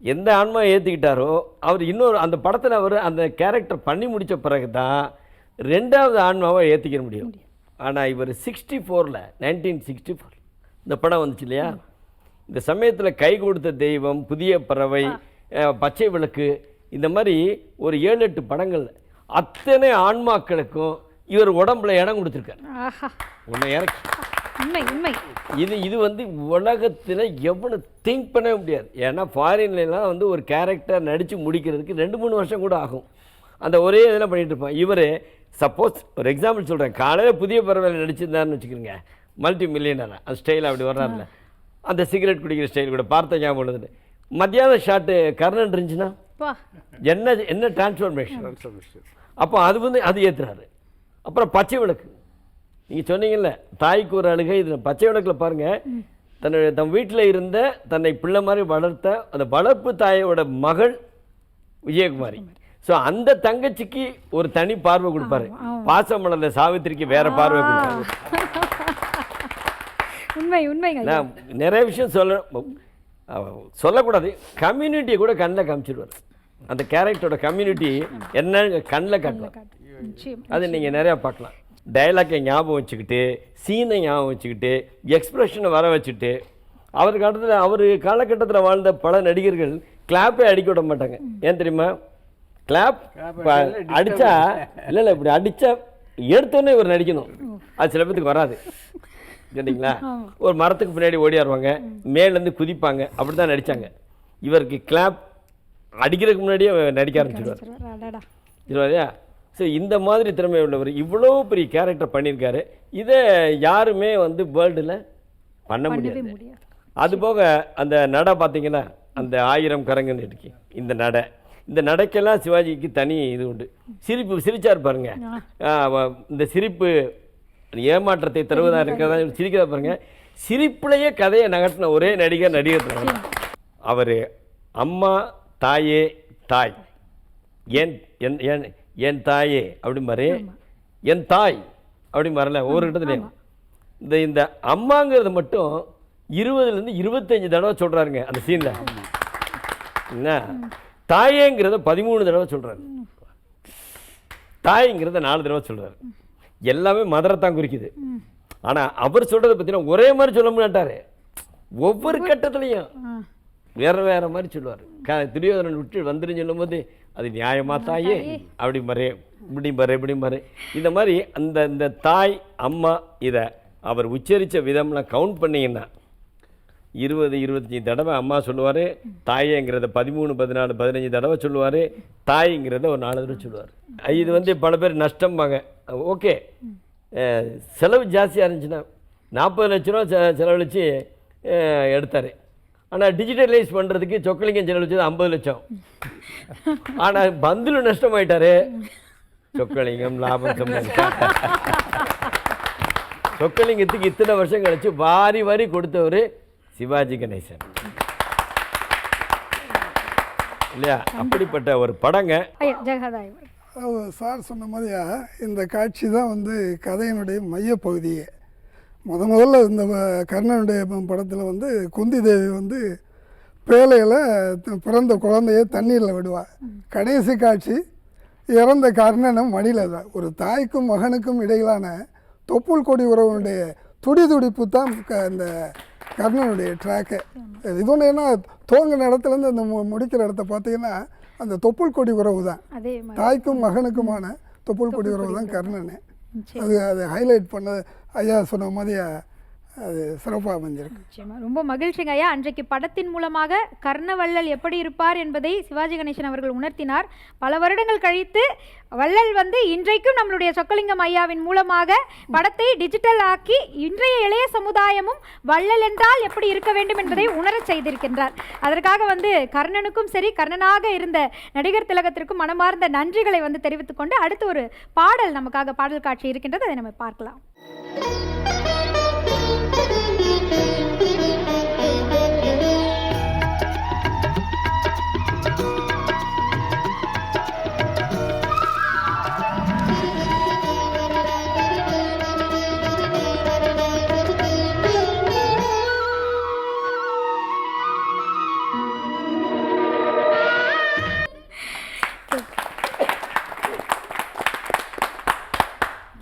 எந்த ஆன்மா ஏற்றிக்கிட்டாரோ அவர் இன்னொரு அந்த படத்தில் அவர் அந்த கேரக்டர் பண்ணி முடித்த பிறகு தான் 2வது ஆன்மாவை ஏற்றிக்க முடியும். ஆனால் இவர் 1964 இந்த படம் வந்துச்சு இல்லையா, இந்த சமயத்தில் கை கொடுத்த தெய்வம், புதிய பறவை, பச்சை விளக்கு, இந்த மாதிரி ஒரு 7-8 படங்கள் அத்தனை ஆன்மாக்களுக்கும் இவர் உடம்புல இடம் கொடுத்துருக்காரு. உன்னை இறக்கி இது வந்து உலகத்தில் எவ்வளோ திங்க் பண்ணவே முடியாது. ஏன்னா ஃபாரின்லாம் வந்து ஒரு கேரக்டர் நடித்து முடிக்கிறதுக்கு 2-3 வருஷம் கூட ஆகும். அந்த ஒரே இதெல்லாம் பண்ணிகிட்டு இருப்பான். இவர் சப்போஸ் ஒரு எக்ஸாம்பிள் சொல்கிறேன், காலையில் புதிய பறவையில் நடிச்சிருந்தாருன்னு வச்சுக்கிறோங்க, மல்டி மில்லியனர் அந்த ஸ்டைல் அப்படி வர்றாருல, அந்த சிகரெட் குடிக்கிற ஸ்டைல் கூட பார்த்த ஞாபகம் உள்ளது. மத்தியானம் ஷாட்டு கர்ணன் இருந்துச்சுன்னா என்ன டிரான்ஸ்ஃபர்மேஷன். அப்போ அது வந்து அது ஏற்றுறாரு. அப்புறம் பச்சை விளக்கு, நீங்கள் சொன்னீங்கல்ல தாய்க்கு ஒரு அழுகை, இதில் பச்சை விளக்கில் பாருங்கள், தன் வீட்டில் இருந்த தன்னை பிள்ளை மாதிரி வளர்த்த அந்த வளர்ப்பு தாயோட மகள் விஜயகுமாரி. ஸோ அந்த தங்கச்சிக்கு ஒரு தனி பார்வை கொடுப்பாரு. பாசமலர்ல சாவித்திரிக்கு வேற பார்வை கொடுப்பாரு. நான் நிறைய விஷயம் சொல்லக்கூடாது, கம்யூனிட்டியை கூட கண்ணில் காமிச்சிடுவார். அந்த கேரக்டரோட கம்யூனிட்டி என்ன கண்ணில் காட்டுவார். அது நீங்கள் நிறையா பார்க்கலாம். டைலாக்கை ஞாபகம் வச்சுக்கிட்டு, சீனை ஞாபகம் வச்சுக்கிட்டு, எக்ஸ்பிரஷனை வர வச்சுட்டு, அவருக்கு அடுத்தது அவர் காலகட்டத்தில் வாழ்ந்த பல நடிகர்கள் கிளாப்பே அடிக்க விட மாட்டாங்க. ஏன் தெரியுமா, கிளாப் அடித்தா இல்லை இப்படி அடித்தா எடுத்தோன்னே இவர் நடிக்கணும். அது சில பேருக்கு வராது கேட்டிங்களா. ஒரு மரத்துக்கு பின்னாடி ஓடியாருவாங்க, மேலேருந்து குதிப்பாங்க, அப்படி தான் நடித்தாங்க. இவருக்கு கிளாப் அடிக்கிறதுக்கு முன்னாடியே நடிக்க ஆரம்பிச்சிடுவார் இல்லையா. ஸோ இந்த மாதிரி திறமை உள்ளவர் இவ்வளோ பெரிய கேரக்டர் பண்ணியிருக்காரு. இதை யாருமே வந்து வேர்ல்டில் பண்ண முடியாது. அதுபோக அந்த நடை பார்த்தீங்கன்னா, அந்த 1000 கரங்கன்னு இருக்கு இந்த நடைக்கெல்லாம் சிவாஜிக்கு தனி இது உண்டு. சிரிச்சார் பாருங்க, இந்த சிரிப்பு ஏமாற்றத்தை தருவதா இருக்கிறதா சிரிக்கிறதா பாருங்க. சிரிப்புலையே கதையை நகட்டின ஒரே நடிகர் அவர். அம்மா தாயே தாய், என் தாயே அப்படிம்பாரு, என் தாய் அப்படிம்பாருல ஒவ்வொரு இடத்துலையும். இந்த அம்மாங்கிறது மட்டும் 20லேருந்து 25 தடவை சொல்கிறாருங்க அந்த சீனில். என்ன தாயேங்கிறத 13 தடவை சொல்கிறாரு, தாய்ங்கிறத 4 தடவை சொல்கிறாரு. எல்லாமே மதரைத்தான் குறிக்குது. ஆனால் அவர் சொல்கிறத பார்த்தீங்கன்னா ஒரே மாதிரி சொல்ல மாட்டார். ஒவ்வொரு கட்டத்துலையும் வேற மாதிரி சொல்லுவார். துரியோதனன் விட்டு வந்துருன்னு சொல்லும்போது அது நியாயமா தாயே அப்படிம்பாரு, இப்படிம்பாரு. இந்த மாதிரி இந்த தாய் அம்மா இதை அவர் உச்சரித்த விதம்லாம் கவுண்ட் பண்ணிங்கன்னா 20-25 தடவை அம்மா சொல்லுவார். தாயேங்கிறத 13, 14, 15 தடவை சொல்லுவார். தாய்ங்கிறத ஒரு 4 தடவை சொல்லுவார். இது வந்து பல பேர் நஷ்டம்பாங்க. ஓகே, செலவு ஜாஸ்தியாக இருந்துச்சுன்னா 40 லட்ச ரூபா செலவழித்து எடுத்தார். ஆனால் டிஜிட்டலைஸ் பண்ணுறதுக்கு சொக்கலிங்கம் செலவழிச்சது 50 லட்சம். ஆனால் பந்தில் நஷ்டமாயிட்டாரு. சொக்கலிங்கம் லாபம் சம்பாதிச்சார். சொக்கலிங்கத்துக்கு இத்தனை வருஷம் கழிச்சு வாரி கொடுத்தவர் சிவாஜி கணேசன் இல்லையா. அப்படிப்பட்ட ஒரு படங்க. சார் சொன்ன மாதிரியா இந்த காட்சி தான் வந்து கதையினுடைய மையப்பகுதியே. முதல்ல இந்த கர்ணனுடைய படத்தில் வந்து குந்தி தேவி வந்து பேழையில் பிறந்த குழந்தைய தண்ணீரில் விடுவாள். கடைசி காட்சி இறந்த கர்ணனும் மடியில் தான். ஒரு தாய்க்கும் மகனுக்கும் இடையிலான தொப்புள் கொடி உறவுடைய துடிப்பு தான் இந்த கர்ணனுடைய ட்ராக்கு. இது ஒன்று ஏன்னா தோங்கின இடத்துலேருந்து அந்த முடிக்கிற இடத்த பார்த்தீங்கன்னா அந்த தொப்புள் கொடி உறவு தான், தாய்க்கும் மகனுக்குமான தொப்புள் கொடி உறவு தான் கர்ணன். அது ஹைலைட் பண்ண ஐயா சொன்ன மாதிரி அது சிறப்பாக அமைஞ்சிருக்கு. நிச்சயமா ரொம்ப மகிழ்ச்சிங்க ஐயா. அன்றைக்கு படத்தின் மூலமாக கர்ணவள்ளல் எப்படி இருப்பார் என்பதை சிவாஜி கணேசன் அவர்கள் உணர்த்தினார். பல வருடங்கள் கழித்து வள்ளல் வந்து இன்றைக்கும் நம்மளுடைய சொக்கலிங்கம் ஐயாவின் மூலமாக படத்தை டிஜிட்டல் ஆக்கி இன்றைய இளைய சமுதாயமும் வள்ளல் என்றால் எப்படி இருக்க வேண்டும் என்பதை உணரச் செய்திருக்கின்றார். அதற்காக வந்து கர்ணனுக்கும் சரி, கர்ணனாக இருந்த நடிகர் திலகத்திற்கும் மனமார்ந்த நன்றிகளை வந்து தெரிவித்துக் கொண்டு அடுத்து ஒரு பாடல் நமக்காக பாடல் காட்சி இருக்கின்றது, அதை நம்ம பார்க்கலாம்.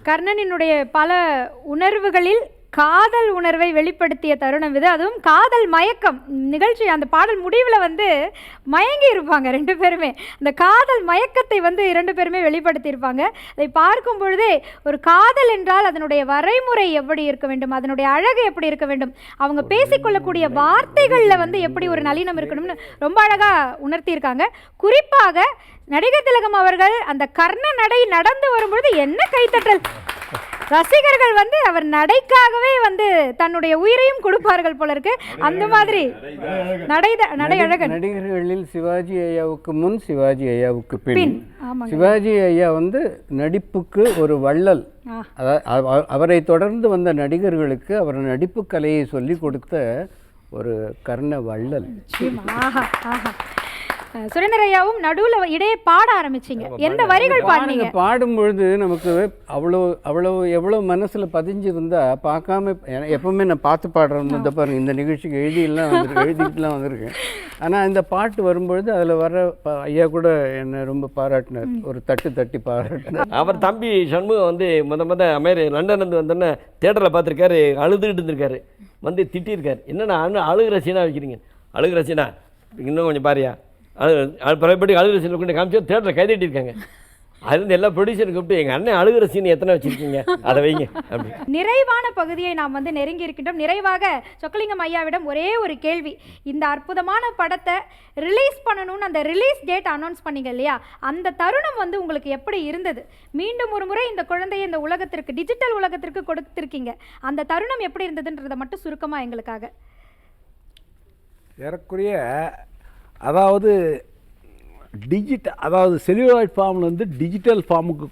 கர்ணனினுடைய பல உணர்வுகளில் காதல் உணர்வை வெளிப்படுத்திய தருணம் இது. அதுவும் காதல் மயக்கம் நிகழ்ச்சி அந்த பாடல் முடிவில் வந்து மயங்கி இருப்பாங்க ரெண்டு பேருமே. அந்த காதல் மயக்கத்தை வந்து இரண்டு பேருமே வெளிப்படுத்தியிருப்பாங்க. அதை பார்க்கும் பொழுதே ஒரு காதல் என்றால் அதனுடைய வரைமுறை எப்படி இருக்க வேண்டும், அதனுடைய அழகு எப்படி இருக்க வேண்டும், அவங்க பேசிக்கொள்ளக்கூடிய வார்த்தைகளில் வந்து எப்படி ஒரு நளினம் இருக்கணும்னு ரொம்ப அழகாக உணர்த்தியிருக்காங்க. குறிப்பாக நடிகர் திலகம் அவர்கள் அந்த கர்ண நடை நடந்து வரும்பொழுது என்ன கைத்தட்டல்! ரசிகர்கள் வந்து அவர் நடைக்காகவே வந்து தன்னுடைய உயிரையும் கொடுப்பார்கள் போல இருக்கு. அந்த மாதிரி நடை அழகன். நடிகர்களில் சிவாஜி ஐயாவுக்கு முன், சிவாஜி ஐயாவுக்கு பின். சிவாஜி ஐயா வந்து நடிப்புக்கு ஒரு வள்ளல். அவரை தொடர்ந்து வந்த நடிகர்களுக்கு அவர் நடிப்பு கலையை சொல்லி கொடுத்த ஒரு கர்ண வள்ளல். சுரேந்தர் ஐயாவும் நடுவில் இடையே பாட ஆரம்பிச்சிங்க. எந்த வரிகள் பாடுனீங்க? பாடும்பொழுது நமக்கு எவ்வளோ மனசில் பதிஞ்சிருந்தா பார்க்காம, எப்பவுமே நான் பார்த்து பாடுறேன். இந்த பாருங்க, இந்த நிகழ்ச்சிக்கு எழுதிட்டுலாம் வந்திருக்கேன். ஆனால் இந்த பாட்டு வரும்பொழுது அதில் வர ஐயா கூட என்னை ரொம்ப பாராட்டினார், ஒரு தட்டி பாராட்டினார். அவர் தம்பி சண்முகம் வந்து லண்டன்லேருந்து வந்தோன்னே தேட்டரில் பார்த்துருக்காரு, அழுதுகிட்டு இருந்திருக்காரு. வந்து திட்டிருக்காரு, என்னண்ணா அழுகிற சீனாக வைக்கிறீங்க, அழுகிற சீனா இன்னும் கொஞ்சம் பாரியா பழையபடி அழுகிற சீனை கொண்டு காமிச்சு தேட்டரில் கைதட்டிருக்காங்க. அதுலேருந்து எல்லா ப்ரொடியூசரும் கூப்பிட்டு எங்கள் அண்ணன் அழுகிற சீன் எத்தனை வச்சுருக்கீங்க அதை வைங்க அப்படி. நிறைவான பகுதியை நாம் வந்து நெருங்கி இருக்கின்றோம். நிறைவாக சொக்கலிங்கம் ஐயாவிடம் ஒரே ஒரு கேள்வி. இந்த அற்புதமான படத்தை ரிலீஸ் பண்ணணும்னு அந்த ரிலீஸ் டேட் அனௌன்ஸ் பண்ணீங்க இல்லையா, அந்த தருணம் வந்து உங்களுக்கு எப்படி இருந்தது? மீண்டும் ஒரு முறை இந்த குழந்தையை இந்த உலகத்திற்கு, டிஜிட்டல் உலகத்திற்கு கொடுத்துருக்கீங்க. அந்த தருணம் எப்படி இருந்ததுன்றதை மட்டும் சுருக்கமாக எங்களுக்காக. ஏறக்குறைய அதாவது அதாவது செல்லுலாய்ட் ஃபார்ம்லேருந்து டிஜிட்டல் ஃபார்முக்கு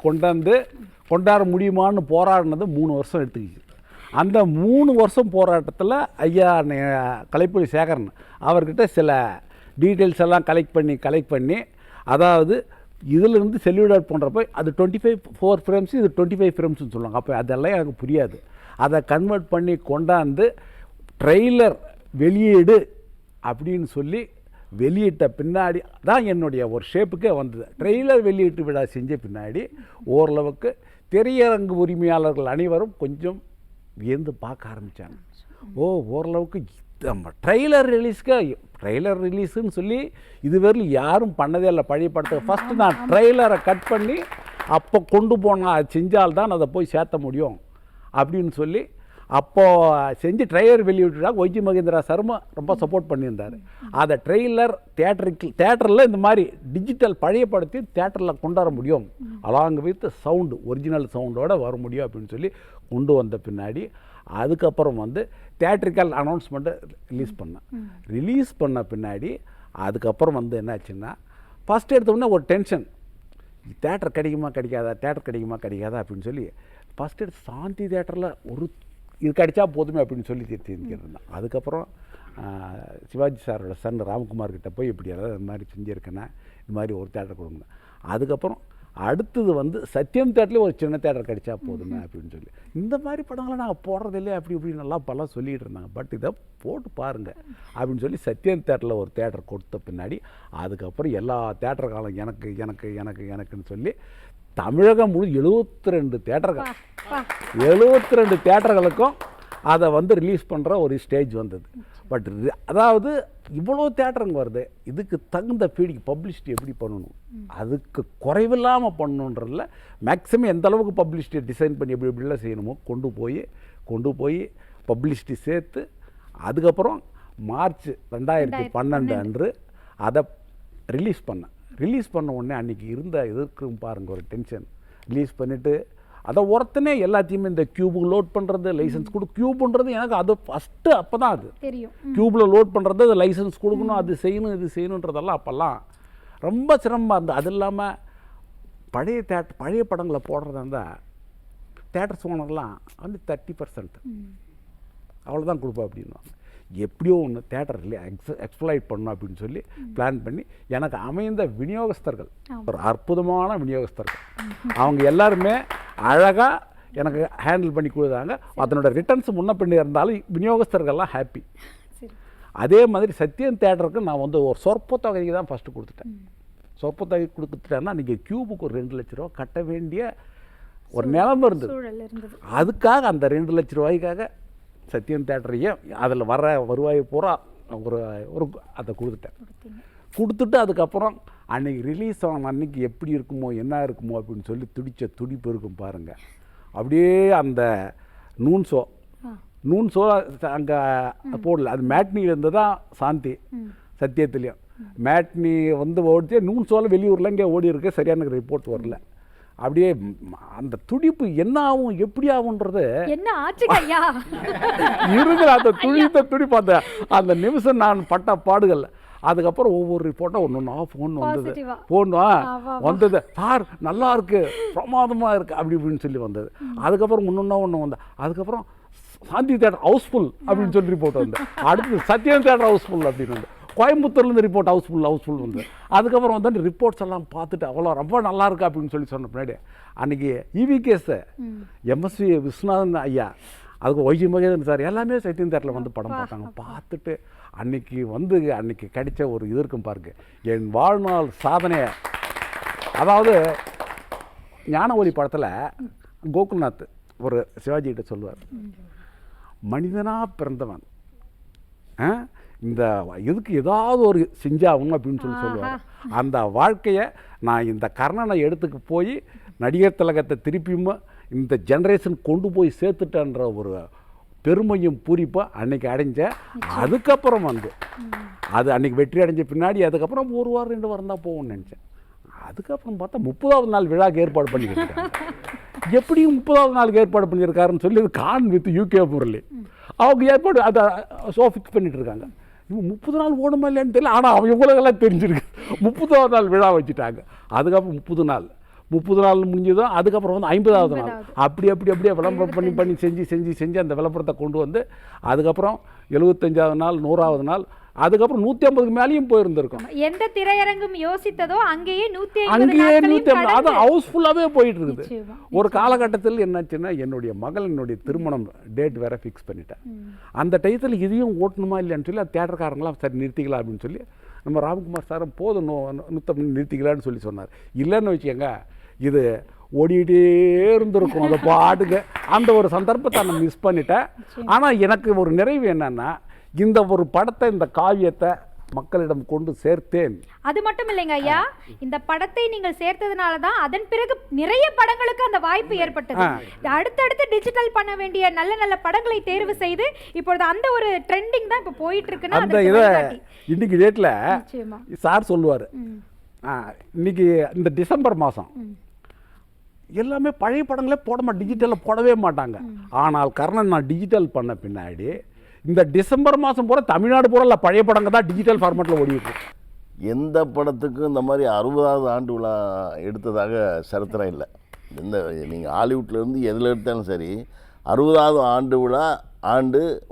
கொண்டாட முடியுமான்னு போராடினது 3 வருஷம் எடுத்துக்கிச்சு. அந்த 3 வருஷம் போராட்டத்தில் ஐயா கலைப்புலி சேகரன் அவர்கிட்ட சில டீட்டெயில்ஸ் எல்லாம் கலெக்ட் பண்ணி அதாவது இதிலிருந்து செல்லுலாய்ட் போன்றப்போ அது 25 ஃப்ரேம்ஸ், இது 25 ஃப்ரேம்ஸ்னு சொல்லுவாங்க. அப்போ அதெல்லாம் எனக்கு புரியாது. அதை கன்வெர்ட் பண்ணி கொண்டாந்து ட்ரெய்லர் வெளியீடு அப்படின்னு சொல்லி வெளியிட்ட பின்னாடி தான் என்னுடைய ஒரு ஷேப்புக்கே வந்தது. ட்ரெய்லர் வெளியீட்டு விழா செஞ்ச பின்னாடி ஓரளவுக்கு திரையரங்கு உரிமையாளர்கள் அனைவரும் கொஞ்சம் வியந்து பார்க்க ஆரம்பித்தாங்க. ஓரளவுக்கு நம்ம ட்ரெய்லர் ரிலீஸுன்னு சொல்லி இதுவரையில் யாரும் பண்ணதே இல்லை பழைய படத்தை. ஃபஸ்ட்டு நான் ட்ரெய்லரை கட் பண்ணி அப்போ கொண்டு போனால் செஞ்சால்தான் அதை போய் சேர்த்த முடியும் அப்படின்னு சொல்லி அப்போது செஞ்சு ட்ரெய்லர் வெளியிட்டுட்டாங்க. ஒய்ஜி மகேந்திரா சர்மா ரொம்ப சப்போர்ட் பண்ணியிருந்தார். அதை ட்ரெய்லர் தேட்டரில் இந்த மாதிரி டிஜிட்டல் பழைய படத்தை தேட்டரில் கொண்டாட முடியும், அலாங் வித் சவுண்டு, ஒரிஜினல் சவுண்டோடு வர முடியும் அப்படின்னு சொல்லி கொண்டு வந்த பின்னாடி அதுக்கப்புறம் வந்து தேட்டரிக்கல் அனௌன்ஸ்மெண்ட்டை ரிலீஸ் பண்ண பின்னாடி அதுக்கப்புறம் வந்து என்னாச்சுன்னா, ஃபஸ்ட் எடுத்தோடனே ஒரு டென்ஷன், தேட்டர் கிடைக்குமா கிடைக்காதா அப்படின்னு சொல்லி ஃபஸ்ட் எடுத்து சாந்தி தேட்டரில் ஒரு இது கிடைச்சா போதுமே அப்படின்னு சொல்லி தெரிஞ்சுருந்தேன். அதுக்கப்புறம் சிவாஜி சாரோட சன் ராம்குமார்கிட்ட போய் இப்படி ஏதாவது இந்த மாதிரி செஞ்சுருக்கேன்னா இந்த மாதிரி ஒரு தேட்டர் கொடுங்க. அதுக்கப்புறம் அடுத்தது வந்து சத்யம் தேட்டர்லேயே ஒரு சின்ன தேட்டர் கிடைச்சா போதுமே அப்படின்னு சொல்லி இந்த மாதிரி படங்களை நாங்கள் போடுறதில்லையே அப்படி இப்படி நல்லா பலம் சொல்லிகிட்டு இருந்தாங்க. பட் இதை போட்டு பாருங்கள் அப்படின்னு சொல்லி சத்யம் தேட்டரில் ஒரு தேட்டர் கொடுத்த பின்னாடி அதுக்கப்புறம் எல்லா தேட்டர் காலம் எனக்குன்னு சொல்லி தமிழகம் முழு 72 தேட்டர்கள் 72 தேட்டர்களுக்கும் அதை வந்து ரிலீஸ் பண்ணுற ஒரு ஸ்டேஜ் வந்தது. பட் அதாவது இவ்வளோ தேட்டருங்க வருது, இதுக்கு தகுந்த ஃபீடிங் பப்ளிசிட்டி எப்படி பண்ணணும், அதுக்கு குறைவில்லாமல் பண்ணணுன்றதில்ல, மேக்ஸிமம் எந்த அளவுக்கு பப்ளிசிட்டியை டிசைன் பண்ணி எப்படி எப்படிலாம் செய்யணுமோ கொண்டு போய் பப்ளிசிட்டி சேர்த்து அதுக்கப்புறம் மார்ச் 2012 அன்று அதை ரிலீஸ் பண்ண உடனே அன்றைக்கி இருக்கும் பாருங்கள் ஒரு டென்ஷன். ரிலீஸ் பண்ணிவிட்டு அதை ஒருத்தனே எல்லாத்தையுமே இந்த க்யூபுக்கு லோட் பண்ணுறது, லைசன்ஸ் க்யூப்ன்றது எனக்கு அது ஃபஸ்ட்டு அப்போ தான் அது தெரியும். க்யூப்பில் லோட் பண்ணுறது, அது லைசன்ஸ் கொடுக்கணும், அது செய்யணும், இது செய்யணுன்றதெல்லாம் அப்போல்லாம் ரொம்ப சிரமமாக இருந்தது. அது இல்லாமல் பழைய படங்களை போடுறதா இருந்தால் தேட்டர்ஸ் ஓனர்லாம் வந்து 30% அவ்வளோதான் கொடுப்பா அப்படின்வாங்க. எப்படியோ ஒன்று தேட்டரில் எக்ஸ்ப்ளாய்ட் பண்ணணும் அப்படின்னு சொல்லி பிளான் பண்ணி எனக்கு அமைந்த விநியோகஸ்தர்கள் ஒரு அற்புதமான விநியோகஸ்தர்கள். அவங்க எல்லாருமே அழகாக எனக்கு ஹேண்டில் பண்ணி கொடுத்தாங்க. அதனோட ரிட்டர்ன்ஸ் முன்ன பின்னே இருந்தாலும் விநியோகஸ்தர்கள்லாம் ஹாப்பி. அதே மாதிரி சத்யம் தேட்டருக்கு நான் வந்து ஒரு சொற்ப தொகைக்கு தான் ஃபஸ்ட்டு கொடுத்துட்டேன். சொற்ப தொகை கொடுத்துட்டேன்னா நீங்கள் க்யூபுக்கு ஒரு 2 லட்ச ரூபா கட்ட வேண்டிய ஒரு நிலைமை இருந்தது. அதுக்காக அந்த 2 லட்ச ரூபாய்க்காக சத்யம் தேட்டரையும் அதில் வர வருவாயை பூரா ஒரு அதை கொடுத்துட்டு அதுக்கப்புறம் அன்றைக்கி ரிலீஸ் ஆன அன்றைக்கி எப்படி இருக்குமோ என்ன இருக்குமோ அப்படின்னு சொல்லி துடிப்பு இருக்கும் பாருங்கள். அப்படியே அந்த நூன் ஷோ அங்கே போடல, அது மேட்னியில் இருந்து தான் சாந்தி சத்தியத்துலேயும் மேட்னி வந்து ஓடிச்சு. நூன் ஷோவில் வெளியூரில் இங்கே ஓடி இருக்கு, சரியான ரிப்போர்ட் வரல. அப்படியே அந்த துடிப்பு என்ன ஆகும் எப்படி ஆகுன்றது என்ன ஆச்சுங்க ஐயா இருக்கிற அந்த துடிப்பு அந்த நிமிஷம் நான் பட்ட பாடுகள். அதுக்கப்புறம் ஒவ்வொரு ரிப்போர்ட்டாக ஒன்று ஃபோன் வந்தது, சார் நல்லா இருக்கு, பிரமாதமாக இருக்குது அப்படி இப்படின்னு சொல்லி வந்தது. அதுக்கப்புறம் ஒன்று வந்தது. அதுக்கப்புறம் சாந்தி தேட்டர் ஹவுஸ்ஃபுல் அப்படின்னு சொல்லி ரிப்போர்ட் வந்து, அடுத்து சத்யம் தேட்டர் ஹவுஸ்ஃபுல் அப்படின்னு வந்து, கோயம்புத்தூர்லேருந்து ரிப்போர்ட் ஹவுஸ்ஃபுல் வந்து. அதுக்கப்புறம் வந்து ரிப்போர்ட்ஸ் எல்லாம் பார்த்துட்டு அவ்வளோ ரொம்ப நல்லா இருக்கு அப்படின்னு சொல்லி சொன்ன பின்னாடி அன்றைக்கி EVKS MSV விஸ்வநாதன் ஐயா, அதுக்கு ஒய்ஜி மகேந்திரன் சார் எல்லாமே சத்யம் தேட்டரில் வந்து படம் பார்த்துட்டு அன்னைக்கு கிடைச்ச ஒரு இது இருக்கும் பாருங்க, என் வாழ்நாள் சாதனையை. அதாவது ஞான ஒளி படத்தில் கோகுல்நாத் ஒரு சிவாஜிகிட்ட சொல்லுவார், மனிதனாக பிறந்தவன் இந்த இதுக்கு ஏதாவது ஒரு செஞ்சாகணும் அப்படின்னு சொல்லுவார். அந்த வாழ்க்கையை நான் இந்த கர்ணனை எடுத்துக்கு போய் நடிகர் திலகத்தை திருப்பியும் இந்த ஜென்ரேஷன் கொண்டு போய் சேர்த்துட்டன்ற ஒரு பெருமையும் பூரிப்பாக அன்றைக்கி அடைஞ்சேன். அதுக்கப்புறம் வந்து அது அன்றைக்கி வெற்றி அடைஞ்ச பின்னாடி அதுக்கப்புறம் 1 வாரம் 2 வாரம் தான் போகும்னு நினச்சேன். அதுக்கப்புறம் பார்த்தா 30வது நாள் விழாக்கு ஏற்பாடு பண்ணிக்கிட்டு எப்படியும் 30வது நாளுக்கு ஏற்பாடு பண்ணியிருக்காருன்னு சொல்லி கான் வித் UK முரளி அவங்க ஏற்பாடு அதை ஷோ ஃபிக்ஸ் பண்ணிட்டு இருக்காங்க. இவங்க 30 நாள் ஓடுமா இல்லைன்னு தெரியல, ஆனால் அவங்க இவங்களுக்கெல்லாம் தெரிஞ்சிருக்கு. 30வது நாள் விழா வச்சுட்டாங்க. அதுக்கப்புறம் 30 நாள் முடிஞ்சதும் அதுக்கப்புறம் வந்து 50வது நாள் அப்படியே விளம்பரம் பண்ணி செஞ்சு அந்த விளம்பரத்தை கொண்டு வந்து அதுக்கப்புறம் 75வது நாள் 100வது நாள் அதுக்கப்புறம் 150க்கு மேலேயும் போயிருந்திருக்கும். எந்த திரையரங்கும் யோசித்ததோ அங்கேயே 150 அது ஹவுஸ்ஃபுல்லாகவே போயிட்டு இருக்குது. ஒரு காலகட்டத்தில் என்னாச்சுன்னா என்னுடைய திருமணம் டேட் வேற ஃபிக்ஸ் பண்ணிட்டேன். அந்த டயத்தில் இதையும் ஓட்டணுமா இல்லைன்னு சொல்லி தேட்டர்காரங்களாம் சரி நிறுத்திக்கலாம் அப்படின்னு சொல்லி நம்ம ராம்குமார் சாரும் போதும் 150 நிறுத்திக்கலான்னு சொல்லி சொன்னார். இல்லைன்னு வச்சுக்கோங்க இது ஓடிக்கிட்டே இருந்திருக்கும் அந்த பாட்டுக்கு. அந்த ஒரு சந்தர்ப்பத்தை நான் மிஸ் பண்ணிட்டேன். ஆனால் எனக்கு ஒரு நிறைவு என்னன்னா இந்த ஒரு படத்தை இந்த காவியத்தை மக்களிடம் கொண்டு சேர்த்தேன். அது மட்டும் இல்லைங்க ஐயா, இந்த படத்தை நீங்கள் சேர்த்ததுனால தான் அதன் பிறகு நிறைய படங்களுக்கு அந்த வாய்ப்பு ஏற்பட்டது. அடுத்தடுத்து டிஜிட்டல் பண்ண வேண்டிய நல்ல நல்ல படங்களை தேர்வு செய்து இப்பொழுது அந்த ஒரு ட்ரெண்டிங் தான் இப்போ போயிட்டு இருக்குன்னா அந்த இதை இன்னைக்கு டேட்டில் சார் சொல்லுவார். இன்னைக்கு இந்த டிசம்பர் மாதம் எல்லாமே பழைய படங்களே டிஜிட்டலில் போடவே மாட்டாங்க. ஆனால் கர்ணன் நான் டிஜிட்டல் பண்ண பின்னாடி இந்த டிசம்பர் மாதம் பூரா தமிழ்நாடு பூரா இல்லை பழைய படங்கள் தான் டிஜிட்டல் ஃபார்மேட்டில் ஓடிட்டு. எந்த படத்துக்கும் இந்த மாதிரி 60வது ஆண்டு விழா எடுத்ததாக சரித்திரம் இல்லை. நீங்கள் ஹாலிவுட்லேருந்து எதில் எடுத்தாலும் சரி 60வது ஆண்டு விழா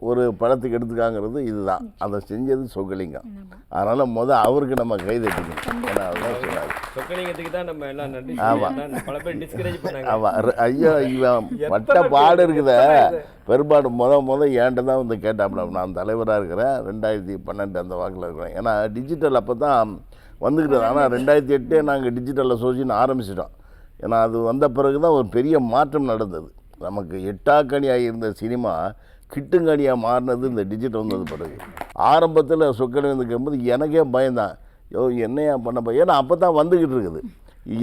ஒரு படத்துக்கு எடுத்துக்காங்கிறது இதுதான். அதை செஞ்சது சொக்கலிங்கம். அதனால் அவருக்கு நம்ம கை தட்டிக்கணும். ஏன்னா அதுதான் சொன்னார். சொக்கலிங்கத்துக்கு தான் நம்ம எல்லாம் நன்றி. ஆமாம் பல பேர் டிஸ்கரேஜ் பண்ணாங்க. ஆமாம் ஐயோ இவன் மற்ற பாடு இருக்குத பெரும்பாடு ஏன்ட்ட தான் வந்து கேட்டாப்புல. நான் தலைவராக இருக்கிறேன் 2012 அந்த வாக்கில் இருக்கிறேன். ஏன்னா டிஜிட்டல் அப்போ தான் வந்துக்கிட்டது. ஆனால் 2008 நாங்கள் டிஜிட்டலில் சோசின்னு ஆரம்பிச்சிட்டோம். ஏன்னா அது வந்த பிறகு தான் ஒரு பெரிய மாற்றம் நடந்தது. நமக்கு எட்டாக்கணியாக இருந்த சினிமா கிட்டுங்கணியாக மாறினது இந்த டிஜிட்டல் வந்தது பிறகு. ஆரம்பத்தில் சொக்கலிங்கம் கேட்கும்போது எனக்கே பயந்தான், என்னையா பண்ண ஏன்னா அப்போ தான் வந்துக்கிட்டு இருக்குது,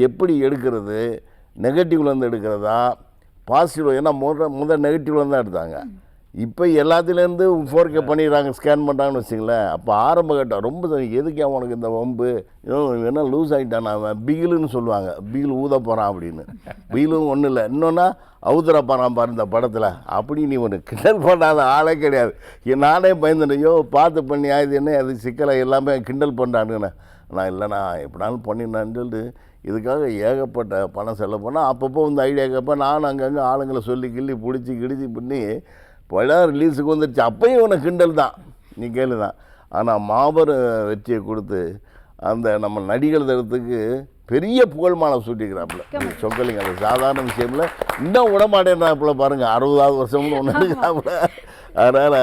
எப்படி எடுக்கிறது, நெகட்டிவ்லேருந்து எடுக்கிறதா பாசிட்டிவ், ஏன்னா முதல் நெகட்டிவ்லேருந்து தான் எடுத்தாங்க. இப்போ எல்லாத்துலேருந்து 4K பண்ணிடுறாங்க, ஸ்கேன் பண்ணுறாங்கன்னு வச்சுங்களேன். அப்போ ஆரம்ப கட்டம் ரொம்ப எதுக்கு அவனுக்கு இந்த வம்பு, என்ன லூஸ் ஆகிட்டான் அவன், பிகிலுன்னு சொல்லுவாங்க, பிகில் ஊத போகிறான் அப்படின்னு. பிகிலும் ஒன்றும் இல்லை, இன்னொன்னா அவுதுர போகிறான் பாரு இந்த படத்தில், அப்படி நீ ஒன்று கிண்டல் பண்ணாத ஆளே கிடையாது. நானே பயந்துட்டேன், பார்த்து பண்ணி இது என்ன அது சிக்கலை எல்லாமே கிண்டல் பண்ணுறானுங்கண்ணே. நான் இல்லைண்ணா எப்படினாலும் பண்ணிடலான்னு சொல்லிட்டு இதுக்காக ஏகப்பட்ட பணம் செலவு பண்ணால் அப்பப்போ வந்து ஐடியா கேட்பேன். நான் அங்கங்கே ஆளுங்களை சொல்லி கிள்ளி பிடிச்சி கிடிச்சி பண்ணி படம் ரிலீஸுக்கு வந்துடுச்சு. அப்பையும் இவனை கிண்டல் தான், நீ கேளு தான். ஆனால் மாபெரும் வெற்றியை கொடுத்து அந்த நம்ம நடிகர் தரத்துக்கு பெரிய புகழ் மாலை சூட்டிக்கிறாப்புல சொக்கலிங்கம். அது சாதாரண விஷயம்ல, இன்னும் விடமாட்டேன்றாப்புல பாருங்க, 60வது வருஷம்னு ஒன்று இருக்கிறாப்புல. அதனால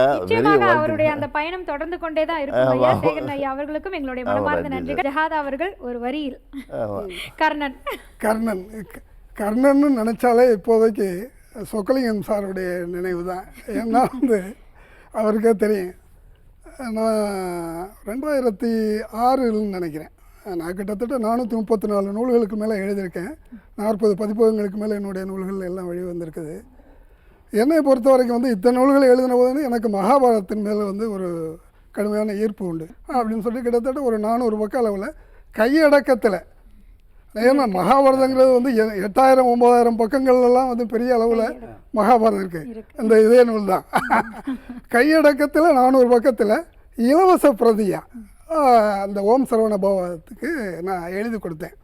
அவருடைய அந்த பயணம் தொடர்ந்து கொண்டே தான் இருக்கும். ஐயா சேகரன் ஐயா அவர்களுக்கும் எங்களுடைய மனமார்ந்த நன்றிகள். ஜஹாத் அவர்கள் ஒரு வரியில் கர்ணன் கர்ணன் கர்ணன்னு நினச்சாலே இப்போதைக்கு சொக்கலிங்கம் சாருடைய நினைவு தான். ஏன்னா வந்து அவருக்கே தெரியும், நான் 2006 நினைக்கிறேன், நான் கிட்டத்தட்ட 434 நூல்களுக்கு மேலே எழுதியிருக்கேன். 40 பதிப்பகங்களுக்கு மேலே என்னுடைய நூல்கள் எல்லாம் வழி வந்திருக்குது. என்னை பொறுத்த வரைக்கும் வந்து இத்தனை நூல்களை எழுதின போது எனக்கு மகாபாரதத்தின் மேலே வந்து ஒரு கடுமையான ஈர்ப்பு உண்டு அப்படின்னு சொல்லி கிட்டத்தட்ட ஒரு 400 பக்க அளவில் கையடக்கத்தில், ஏன்னா மகாபாரதங்கிறது வந்து 8000 9000 பக்கங்கள்லாம் வந்து பெரிய அளவில் மகாபாரதம் இருக்குது. இந்த இதே நூல் தான் கையடக்கத்தில் 400 பக்கத்தில் இலவச பிரதியா அந்த ஓம் சரவண பவத்துக்கு நான் எழுதி கொடுத்தேன்.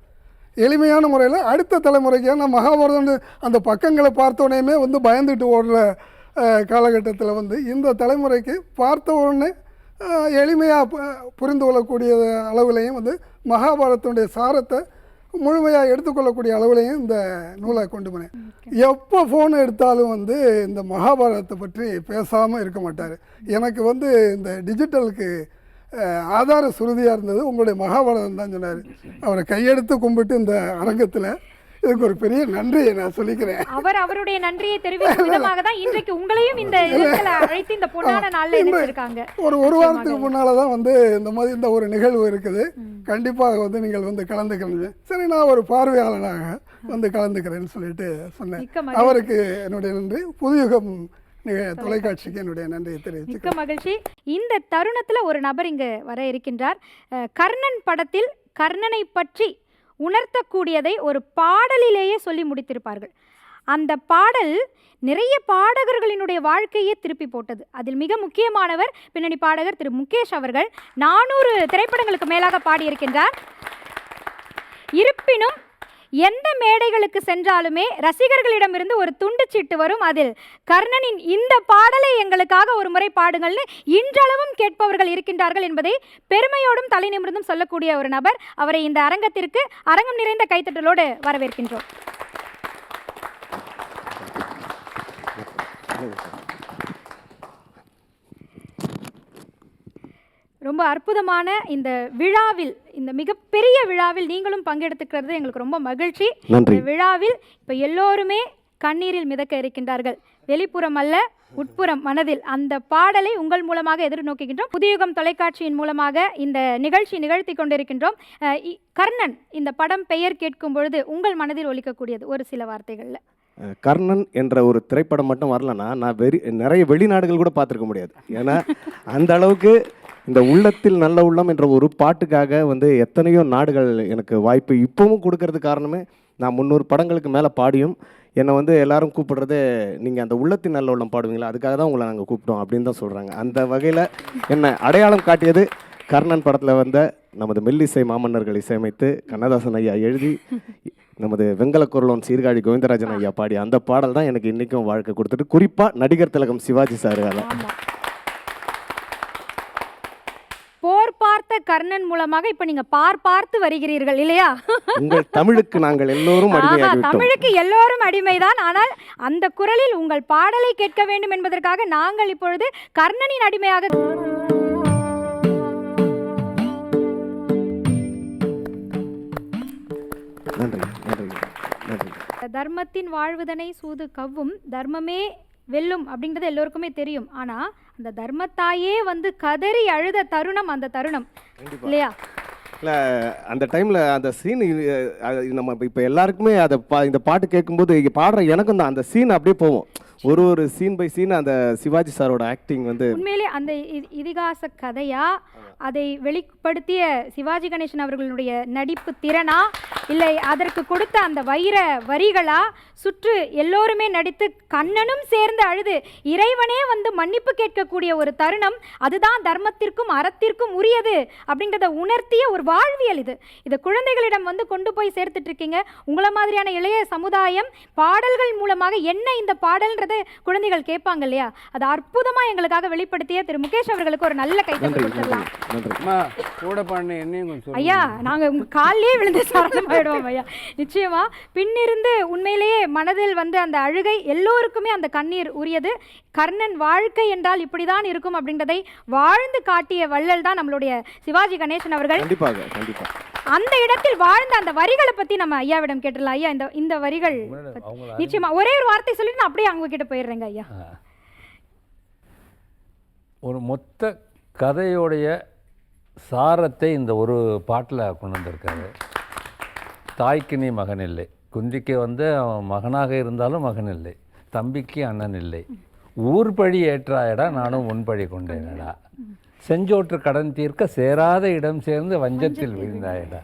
எளிமையான முறையில் அடுத்த தலைமுறைக்கு, ஏன்னா மகாபாரதம் அந்த பக்கங்களை பார்த்தோன்னே வந்து பயந்துட்டு ஓடுற காலகட்டத்தில் வந்து இந்த தலைமுறைக்கு பார்த்த உடனே எளிமையாக புரிந்து கொள்ளக்கூடிய அளவுலையும் வந்து மகாபாரதத்தினுடைய சாரத்தை முழுமையாக எடுத்துக்கொள்ளக்கூடிய அளவுலையும் இந்த நூலை கொண்டு போனேன். எப்போ ஃபோன் எடுத்தாலும் வந்து இந்த மகாபாரதத்தை பற்றி பேசாமல் இருக்க மாட்டார். எனக்கு வந்து இந்த டிஜிட்டலுக்கு ஆதார சுருதியாக இருந்தது உங்களுடைய மகாபாரதம் தான் சொன்னார். அவரை கையெடுத்து கும்பிட்டு இந்த அரங்கத்தில் இதுக்கு ஒரு பெரிய நன்றியை நான் சொல்லிக்கிறேன். அவருடைய நன்றியை தெரிவிக்கும் விதமாக தான் இன்றைக்கு உங்களையும் இந்த இடத்துல அழைத்து இந்த பொன்னான நாள்ல இணைச்சிருக்காங்க. ஒரு வாரத்துக்கு முன்னால தான் வந்து இந்த மாதிரி இந்த ஒரு நிகழ்வு இருக்குது, கண்டிப்பாக வந்து நீங்கள் வந்து கலந்துக்கணும். சரி, நான் ஒரு பார்வையாளனாக வந்து கலந்துக்கிறேன்னு சொல்லிட்டு சொன்னேன். அவருக்கு என்னுடைய நன்றி. புதுயுகம் தொலைக்காட்சிக்கு என்னுடைய நன்றியை தெரிவித்து மிக்க மகிழ்ச்சி. இந்த தருணத்துல ஒரு நபர் இங்கு வர இருக்கின்றார். கர்ணன் படத்தில் கர்ணனை பற்றி உணர்த்தக்கூடியதை ஒரு பாடலிலேயே சொல்லி முடித்திருப்பார்கள். அந்த பாடல் நிறைய பாடகர்களினுடைய வாழ்க்கையை திருப்பி போட்டது. அதில் மிக முக்கியமானவர் பின்னணி பாடகர் திரு முகேஷ் அவர்கள். 400 திரைப்படங்களுக்கு மேலாக பாடியிருக்கின்றார். இருப்பினும் எந்த மேடைகளுக்கு சென்றாலுமே ரசிகர்களிடமிருந்து ஒரு துண்டு சீட்டு வரும். அதில் கர்ணனின் இந்த பாடலை எங்களுக்காக ஒரு முறை பாடுங்கள்னு இன்றளவும் கேட்பவர்கள் இருக்கின்றார்கள் என்பதை பெருமையோடும் தலை நிமிர்ந்தும் சொல்லக்கூடிய ஒரு நபர். அவரை இந்த அரங்கத்திற்கு அரங்கம் நிறைந்த கைத்தட்டலோடு வரவேற்கின்றோம். ரொம்ப அற்புதமான இந்த விழாவில், இந்த மிகப்பெரிய விழாவில் நீங்களும் பங்கெடுத்துக்கிறது எங்களுக்கு ரொம்ப மகிழ்ச்சி. இந்த விழாவில் இப்போ எல்லோருமே கண்ணீரில் மிதக்க இருக்கின்றார்கள். வெளிப்புறம் அல்ல, உட்புறம் மனதில். அந்த பாடலை உங்கள் மூலமாக எதிர்நோக்குகின்றோம். புதுயுகம் தொலைக்காட்சியின் மூலமாக இந்த நிகழ்ச்சி நிகழ்த்தி கொண்டிருக்கின்றோம். கர்ணன் இந்த படம் பெயர் கேட்கும் பொழுது உங்கள் மனதில் ஒலிக்கக்கூடியது ஒரு சில வார்த்தைகளில்? கர்ணன் என்ற ஒரு திரைப்படம் மட்டும் வரலன்னா நான் நிறைய வெளிநாடுகள் கூட பார்த்துருக்க முடியாது. ஏன்னா அந்த அளவுக்கு இந்த உள்ளத்தில் நல்ல உள்ளம் என்ற ஒரு பாட்டுக்காக வந்து எத்தனையோ நாடுகள் எனக்கு வாய்ப்பு இப்போவும் கொடுக்கறது காரணமே நான் 300 படங்களுக்கு மேலே பாடியும் என்னை வந்து எல்லாரும் கூப்பிடுறதே நீங்கள் அந்த உள்ளத்தின் நல்ல உள்ளம் பாடுவீங்களா, அதுக்காக தான் உங்களை நாங்கள் கூப்பிட்டோம் அப்படின்னு தான் சொல்கிறாங்க. அந்த வகையில் என்னை அடையாளம் காட்டியது கர்ணன் படத்தில் வந்த நமது மெல்லிசை மாமன்னர்கள் இசையமைத்து கண்ணதாசன் ஐயா எழுதி நமது வெங்கல குரலோன் சீர்காழி கோவிந்தராஜன் ஐயா பாடி அந்த பாடல் தான் எனக்கு இன்றைக்கும் வாழ்க்கை கொடுத்துட்டு, குறிப்பாக நடிகர் திலகம் சிவாஜி சாரால். போர் பார்த்த கர்ணன் மூலமாக இப்ப நீங்க பார்த்து வருகிறீர்கள் இல்லையா? உங்கள் தமிழுக்கு நாங்கள் எல்லோரும் அடிமையாகிவிட்டோம். தமிழுக்கு எல்லோரும் அடிமைதான். ஆனால் அந்த குரலில் உங்கள் பாடலை கேட்க வேண்டும் என்பதற்காக நாங்கள் இப்பொழுது கர்ணனின் அடிமையாக. நன்றி நன்றி நன்றி. தர்மத்தின் வாழ்வுதனை சூது கவ்வும், தர்மமே வெல்லும் அப்படின்றது எல்லோருக்குமே தெரியும். ஆனால் அந்த தர்மத்தாயே வந்து கதறி அழுத தருணம் அந்த தருணம் இல்லையா? இல்லை, அந்த டைமில் அந்த சீன் நம்ம இப்போ எல்லாருக்குமே அதை இந்த பாட்டு கேட்கும்போது இங்கே பாடுற எனக்கும் தான் அந்த சீன் அப்படியே போவோம். ஒரு சீன் பை சீன் அந்த சிவாஜி சாரோட ஆக்டிங் வந்து உண்மையிலே அந்த இதிகாச கதையா, அதை வெளிப்படுத்திய சிவாஜி கணேசன் அவர்களுடைய நடிப்பு திறனா, இல்லை அதற்கு கொடுத்த அந்த வைர வரிகளா, சுற்று எல்லோருமே நடித்து கண்ணனும் சேர்ந்து அழுது இறைவனே வந்து மன்னிப்பு கேட்கக்கூடிய ஒரு தருணம், அதுதான் தர்மத்திற்கும் அறத்திற்கும் உரியது அப்படின்றத உணர்த்திய ஒரு வாழ்வியல் இது. இதை குழந்தைகளிடம் வந்து கொண்டு போய் சேர்த்துட்டு இருக்கீங்க. உங்களை மாதிரியான இளைய சமுதாயம் பாடல்கள் மூலமாக என்ன இந்த பாடல்ன்றது குழந்தைகள் கேட்பாங்க இல்லையா? அது அற்புதமா எங்களுக்காக வெளிப்படுத்திய திரு முகேஷ் அவர்களுக்கு ஒரு நல்ல கைத்தட்டல் கொடுத்துடலாம். அம்மா கூட பாடின என்னையும் கொஞ்சம் சொல்லுங்க. ஐயா, நாங்க உங்க காலிலே விழுந்து சரணமாயிடுவோம் ஐயா. நிச்சயமா பின்னிருந்து உண்மையிலேயே மனதில் வந்து அந்த அழுகை, எல்லோருக்குமே அந்த கண்ணீர் உரியது. கர்ணன் வாழ்க்கை என்றால் இப்படிதான் இருக்கும் அப்படின்றதை வாழ்ந்து காட்டிய வள்ளல் தான் நம்மளுடைய சிவாஜி கணேசன் அவர்கள். கண்டிப்பாக கண்டிப்பாக அந்த இடத்தில் வாழ்ந்த அந்த வரிகளை பத்தி நம்ம ஐயாவிடம் கேட்டுடலாம். ஐயா, இந்த வரிகள் நிச்சயமா ஒரே ஒரு வார்த்தை சொல்லிட்டு நான் அப்படியே அவங்க கிட்ட போயிடுறேங்க ஐயா. ஒரு மொத்த கதையோடைய சாரத்தை இந்த ஒரு பாட்டில் கொண்டு வந்திருக்காரு. தாய்க்கு நீ மகன் இல்லை, குந்திக்கு வந்து அவன் மகனாக இருந்தாலும் மகன் இல்லை, தம்பிக்கு அண்ணன் இல்லை, ஊர் பழி ஏற்றாயடா நானும் உன் பழி கொண்டேனடா, செஞ்சோற்று கடன் தீர்க்க சேராத இடம் சேர்ந்து வஞ்சத்தில் விழுந்தாயடா.